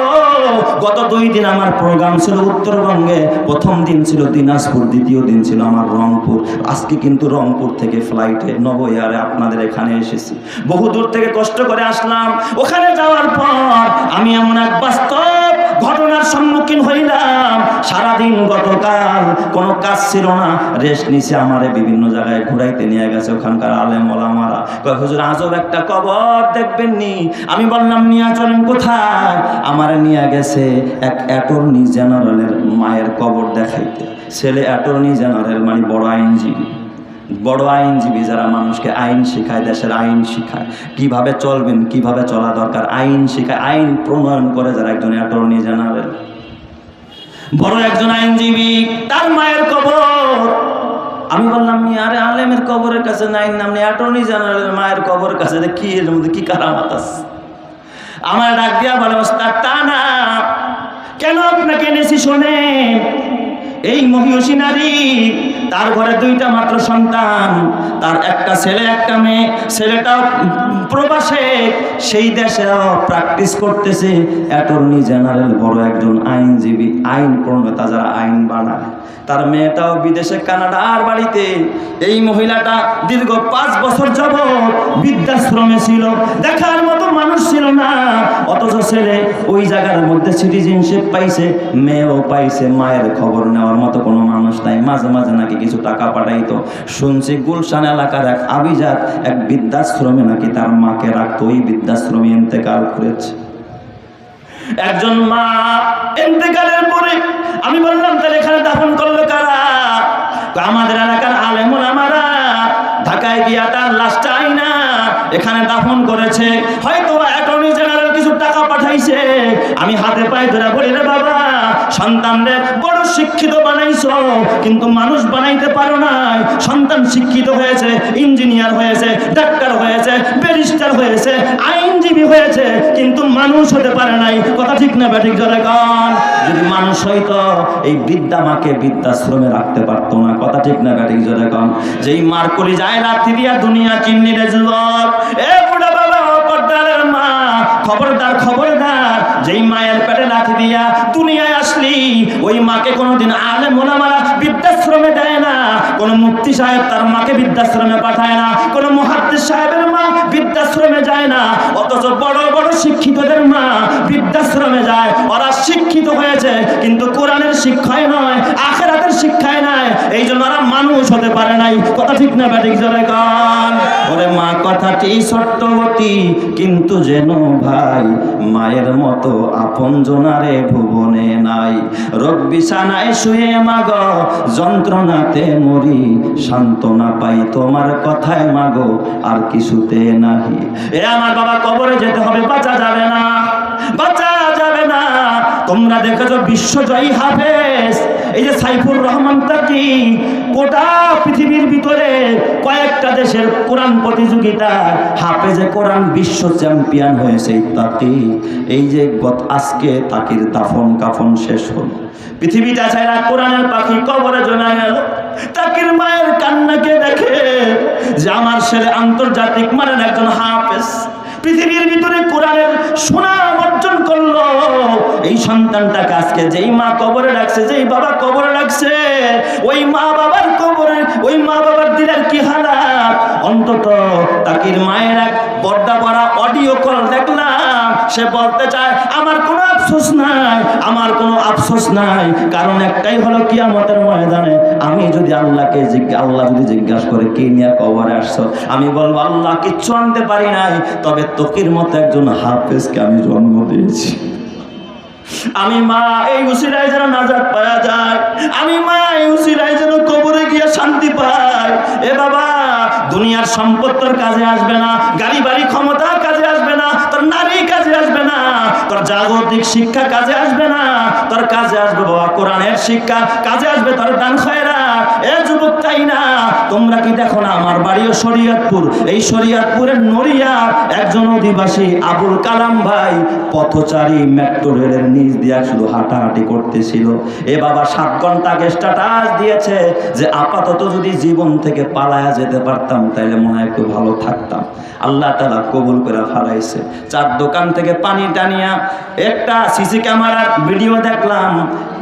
গত 2 দিন আমার প্রোগ্রাম ছিল উত্তরবঙ্গে। প্রথম দিন ছিল দিনাজপুর, দ্বিতীয় দিন ছিল আমার রংপুর। আজকে কিন্তু রংপুর থেকে ফ্লাইটে নব এয়ারে আপনাদের এখানে এসেছি। বহু দূর থেকে কষ্ট করে আসলাম। ওখানে যাওয়ার পর আমি এমন এক বাস্তব ঘটনার সম্মুখীন হইলাম। সারাদিন গতকাল কোনো কাজ ছিল না, রেস্ট নিছে। আমারে বিভিন্ন জায়গায় ঘুরাইতে নিয়ে গেছে ওখানকার আলেম ওলামারা। কয় হুজুর আজব একটা কবর দেখবেন নি? আমি বললাম নিয়ে চলেন। কোথায়? আমারে নিয়ে গেছে এক অ্যাটর্নি জেনারেলের মায়ের কবর দেখাইতে। ছেলে অ্যাটর্নি জেনারেল, মানে বড় আইনজীবী। বড় আইনজীবী যারা মানুষকে আইন শিখায়, দেশের আইন শিখায়, কিভাবে চলবেন, কিভাবে চলা দরকার, আইন শিখায়, আইন প্রণয়ন করে যারা, একজন অ্যাটর্নি জেনারেল, বড় একজন আইনজীবী, তার মায়ের কবর। আমি বললাম আরে আলেমের কবরের কাছে নাই, নাম অ্যাটর্নি জেনারেলের মায়ের কবরের কাছে কি, এর মধ্যে কি কারামাত আছে? আমার ডাক দিয়া বলে, ওস্তাদ তা না, কেন আপনাকে এনেছি শোনেন। এই মহিষী নারী, তার ঘরে 2টা মাত্র সন্তান, তার একটা ছেলে একটা মেয়ে। ছেলেটাও প্রবাসে, সেই দেশেও প্র্যাকটিস করতেছে। অ্যাটর্নি জেনারেল, বড় একজন আইনজীবী, আইন প্রণেতা যারা আইন বানায়। তার মেয়েটাও বিদেশে কানাডার বাড়িতে। এই মহিলাটা দীর্ঘ 5 বছর যাবৎ বৃদ্ধাশ্রমে ছিল, দেখার মতো মানুষ ছিল না। অথচ ছেলে ওই জায়গার মধ্যে সিটিজেনশিপ পাইছে, মেয়েও পাইছে, মায়ের খবর নেওয়ার মতো কোনো মানুষ নাই। মাঝে মাঝে নাকি কিছু টাকা পাঠাইতো। শুনছি গুলশান এলাকার এক আভিজাত এক বৃদ্ধাশ্রমে নাকি তার মাকে রাখতো। ওই বৃদ্ধাশ্রমে ইন্তেকাল করেছে। একজন মা ইন্তেকালের পরে আমি বললাম তাহলে এখানে দাফন করলো কারা? আমাদের এলাকার আলেম ওলামারা ঢাকায় গিয়া এখানে দাফন করেছে, হয়তো অ্যাটর্নি জেনারেল কিছু টাকা পাঠাইছে। আমি হাতে পায়ে ধরে বলি, রে বাবা, সন্তানরে বড় শিক্ষিত বানাইছো, কিন্তু মানুষ বানাইতে পারো নাই। সন্তান শিক্ষিত হয়েছে, ইঞ্জিনিয়ার হয়েছে, ডাক্তার হয়েছে, ব্যারিস্টার হয়েছে, আইনজীবী হয়েছে, কিন্তু মানুষ হতে পারে নাই। কথা ঠিক না ব্যাঠিক জোরে গান? যদি মানুষ হইতো এই বৃদ্ধা মাকে বৃদ্ধাশ্রমে রাখতে পারতো না। কথা ঠিক না ব্যাঠিক জোরে গান? যেই মার কলি যায় রাত্রি দিয়া দুনিয়া চিন্নি রে যুবক, এ বুড়া বাবা, পর্দার মা, খবরদার খবরদার, যেই মায়ের পেটে লাথি দিয়া দুনিয়ায় আসলি, ওই মাকে কোনোদিন আলেম ওলামারা বৃদ্ধাশ্রমে দেয় না, কোন মুফতি সাহেব তার মাকে বৃদ্ধাশ্রমে পাঠায় না, কোন মুহাদ্দিস সাহেবের মা বৃদ্ধাশ্রমে যায় না। অথচ বড় বড় শিক্ষিতদের মা বৃদ্ধাশ্রমে যায়। ওরা শিক্ষিত হয়েছে, কিন্তু কোরআনের শিক্ষায় নয়, আখিরাতের শিক্ষায় নয়, এই জন্য ওরা মানুষ হতে পারে নাই। কথা ঠিক না ব্যাঠিক জোরে গান? ওরে মা কথাটি সত্যবতী, কিন্তু যেন ভাই মায়ের মতো আপন জনারে ভুবনে নাই। রোগ বিছানায় শুয়ে মাগো, যন্ত্রণাতে মরি, সান্ত্বনা পাই তোমার কথায় মাগো, আর কিছুতে নাহি। এ আমার বাবা, কবরে যেতে হবে, বাঁচা যাবে না, বাঁচা যাবে না। তোমরা দেখেছো বিশ্বজয়ী হাফেজ এই যে সাইফুর রহমান তাকি, গোটা পৃথিবীর ভিতরে কয়েকটা দেশের কোরআন প্রতিযোগিতা হাফেজে কোরআন বিশ্ব চ্যাম্পিয়ন হয়েছে তাকি। এই যে আজকে তাকির দাফন কাফন শেষ হলো, পৃথিবীটা ছাড়া কোরআনের পাখি কবরে জমা গেল। তাকির মায়ের কান্নাকে দেখে যে আমার ছেলে আন্তর্জাতিক মানের একজন হাফেজ, পৃথিবীর ভিতরে কোরআনের সুনাম অর্জন করলো। এই সন্তানটাকে আজকে যেই মা কবরে রাখছে, যেই বাবা কবরে রাখছে, ওই মা বাবার কবরে, ওই মা বাবার দিলের কি হালাত। অন্তত তাকির মায়ের এক পর্দা পড়া অডিও কল দেখলাম, সে বলতে চায় আমার কোনো আফসোস নাই, আমার কোনো আফসোস নাই, কারণ একটাই হলো কিয়ামতের ময়দানে আমি যদি আল্লাহকে আল্লাহ যদি জিজ্ঞাসা করে কি নিয়ে কবরে আসছো, আমি বলবো আল্লাহ কিচ্ছু আনতে পারি নাই, তবে তকির মতো একজন হাফেজকে আমি জন্ম দিয়েছি। আমি মা এই উসিলায় যেন নাজাত পাওয়া যায়, আমি মা এই উসিলায় যেন কবরে গিয়ে শান্তি পাই। এ বাবা, দুনিয়ার সম্পদ তোর কাজে আসবে না, গাড়ি বাড়ি ক্ষমতা কাজে আসবে না, তোর নারী কাজে আসবে না, তোর জাগতিক শিক্ষা কাজে আসবে না, তোর কাজে আসবে বাবা কোরআনের শিক্ষা, কাজে আসবে তোর দান খয়রাত। এ যুবক, তাই না? তোমরা কি দেখো না আমার বাড়িও শরীয়তপুর, এই শরীয়তপুরের নড়িয়া একজন অধিবাসী আবুল কালাম ভাই পথচারী মেট্রো রেলের নিচ দিয়া শুধু হাঁটাহাঁটি করতেছিল। এ বাবা 7 ঘন্টা স্ট্যাটাস দিয়েছে যে আপাতত যদি জীবন থেকে পালায়া যেতে পারতাম তাইলে মনে হয় একটু ভালো থাকতাম। আল্লাহ তাআলা কবুল করে ফেলাইছে। 4 দোকান থেকে পানি টানিয়া একটা সিসি ক্যামেরার ভিডিও দেখলাম,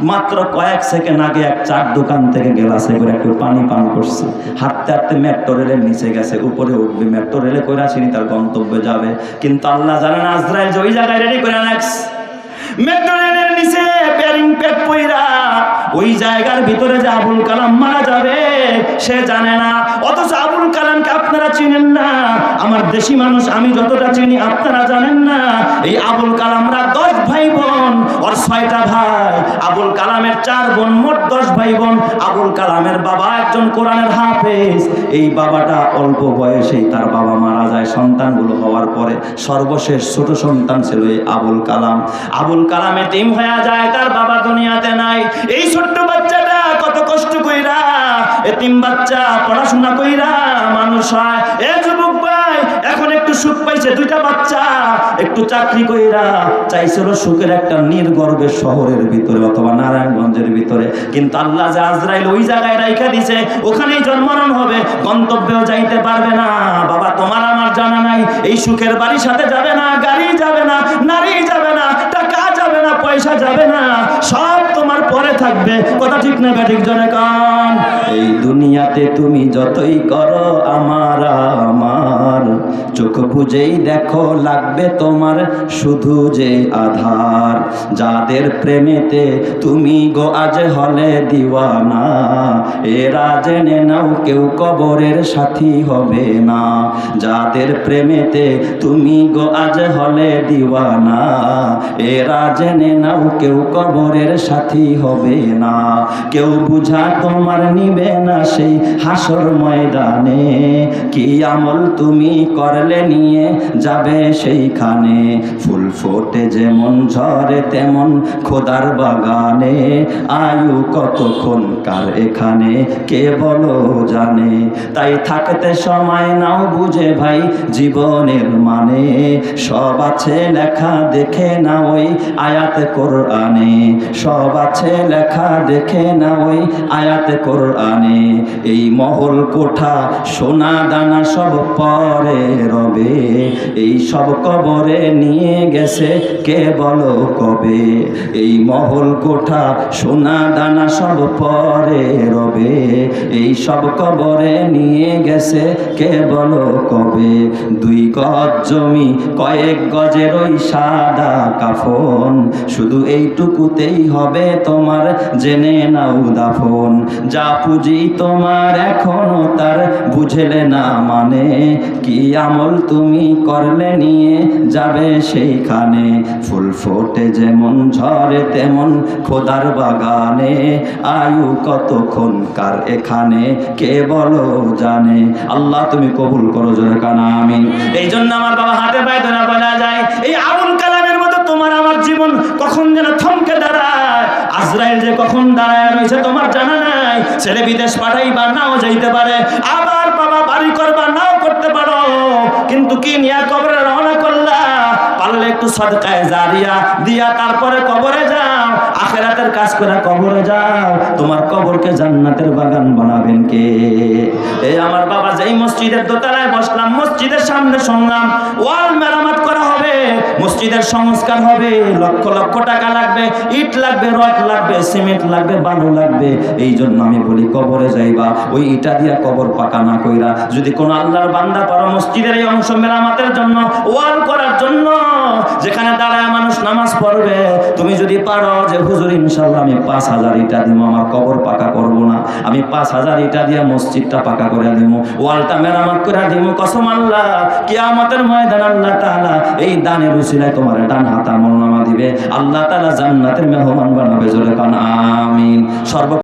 মাত্র কয়েক সেকেন্ড আগে 4 দোকান থেকে গ্লাসে করে একটু পানি পান করছে। হাঁটতে হাঁটতে মেট্রো রেলের নিচে গেছে, উপরে উঠবে, মেট্রো রেলে করে আসেনি, তার গন্তব্যে যাবে। কিন্তু আল্লাহ জানেন আজরাইল যে ওই জায়গায় রেডি করে রাখছে, মেট্রো রেলের নিচে বেরিং পেট পইরা ওই জায়গার ভিতরে যে আবুল কালাম মারা যাবে সে জানে না। অথচ আবুল কালামকে আপনারা চিনেন না, আমার দেশি মানুষ আমি যতটা চিনি আপনারা জানেন না। এই আবুল কালামরা 10 ভাই বোন, ওর 6টা ভাই। আবুল কালামের 4 বোন, মোট 10 ভাই বোন। আবুল কালামের বাবা একজন কোরআনের হাফেজ। এই বাবাটা অল্প বয়সেই তার বাবা মারা যায় সন্তানগুলো হওয়ার পরে। সর্বশেষ ছোট সন্তান ছিল এই আবুল কালাম। আবুল কালামে টিম হয়ে যায়, তার বাবা দুনিয়াতে নাই। এই ছোট্ট বাচ্চাটা কত কষ্ট কইরা, এতিম বাচ্চা পড়াশোনা কইরা মানুষ হয়। এ যুবক ভাই, এখন একটু সুখ পাইছে, 2টা বাচ্চা, একটু চাকরি কইরা চাইছিল সুখের একটা নির্গর্বের শহরের ভিতরে অথবা নারায়ণগঞ্জের ভিতরে, কিন্তু আল্লাহ যে আজরাইল ওই জায়গায় রাইখা দিছে, ওখানেই জন্মরণ হবে, গন্তব্যেও যাইতে পারবে না। বাবা, তোমার আমার জানা নাই এই সুখের বাড়ির সাথে যাবে না, গাড়ি যাবে না, নারী যাবে না, টাকা যাবে না, পয়সা যাবে না, সব তোমার পরে থাকবে। কথা ঠিক না ঠিক জনে কান? এই দুনিয়াতে তুমি যতই করো আমার আমার, চোখ বুঝেই দেখো লাগবে তোমার শুধু যে আধার। যাদের প্রেমেতে তুমি গো আজ হলে দিওয়ানা, এরা জেনে নাও কেউ কবরের সাথী হবে না। যাদের প্রেমেতে তুমি গো আজ হলে দিওয়ানা, এরা জেনে নাও কেউ কবরের সাথী হবে না। কেউ বুঝা তোমার নিবে না সেই হাসর ময়দানে, কি আমল তুমি করলে করলে নিয়ে যাবে সেইখানে। ফুল ফোটে যেমন ঝরে তেমন খোদার বাগানে, আয়ু কতক্ষণ কার এখানে কে বলো জানে। তাই থাকতে সময় নাও বুঝে ভাই জীবনের মানে, সব আছে লেখা দেখে না ওই আয়াতে কোরআনে, সব আছে লেখা দেখে না ওই আয়াতে কোরআনে। এই মহল কোঠা সোনা দানা সব পরে রবে, এই সব কবরে নিয়ে গেছে কে বলো কবে। এই মহল কোঠা সোনা দানা সব পরে রবে, এই সব কবরে নিয়ে গেছে কে বলো কবে। 2 গজ জমি কয়েক গজের ওই সাদা কাফন, শুধু এইটুকুতেই হবে তোমার জেনে নাও দাফন। যা পুঁজি তোমার এখনো তার বুঝলে না মানে, কি আমল তুমি করলে নিয়ে যাবে সেইখানে। ফুল ফোটে যেমন ঝরে তেমন খোদার বাগানে, আয়ু কতক্ষণ কার এখানে কে বলো জানে। আল্লাহ তুমি কবুল করো জোরে কানা আমিন। এই জন্য আমার বাবা হাতে পায়ে ধরে বলা যায়, এই আবুল কালামের মতো তোমার আমার জীবন কখন যেন থমকে দাঁড়ায়। আজরাইল যে কখন দাঁড়ায় রয়েছে তোমার জানা নাই। ছেলে বিদেশ পাঠাইবা নাও যাইতে পারে, আবার বাবা বাড়ি করবা নাও করতে পারো, কিন্তু কি নিয়ে কবরে রওনা করলা? পারলে একটু সদকায়ে জারিয়া দিয়া তারপরে কবরে যাও, আখিরাতের কাজ করে কবরে যাও। তোমার কবরকে জান্নাতের বাগান বানাবেন কে? এই আমার বাবা যেই মসজিদের দোতলায় বসলাম, মসজিদের সামনে শুনলাম ওয়াল মেরামত করা হবে, মসজিদের সংস্কার হবে, লক্ষ লক্ষ টাকা লাগবে, ইট লাগবে, রড লাগবে, সিমেন্ট লাগবে, বালু লাগবে। এই জন্য আমি বলি কবরে যাইবা ওই ইটা দিয়া কবর পাকা না কইরা, যদি কোনো আল্লাহর বান্দা পারো মসজিদের এই অংশ মেরামতের জন্য, ওয়াল করার জন্য, যেখানে দাঁড়ায় মানুষ নামাজ পড়বে, তুমি যদি পারো যে হুজুর ইনশাআল্লাহ আমি 5000 ইটা দিব, আমার কবর পাকা করব না, আমি 5000 ইটা দিয়া মসজিদটা পাকা করে দিব, ওয়ালটা মেরামত করে দিব, কসম আল্লাহ কিয়ামতের ময়দান আল্লাহ তাআলা এই দানের উসিলায় তোমার ডান হাত আমলনামা দিবে, আল্লাহ তাআলা জান্নাতের মেহমান বানাবে। জোরে কান আমিন। সর্ব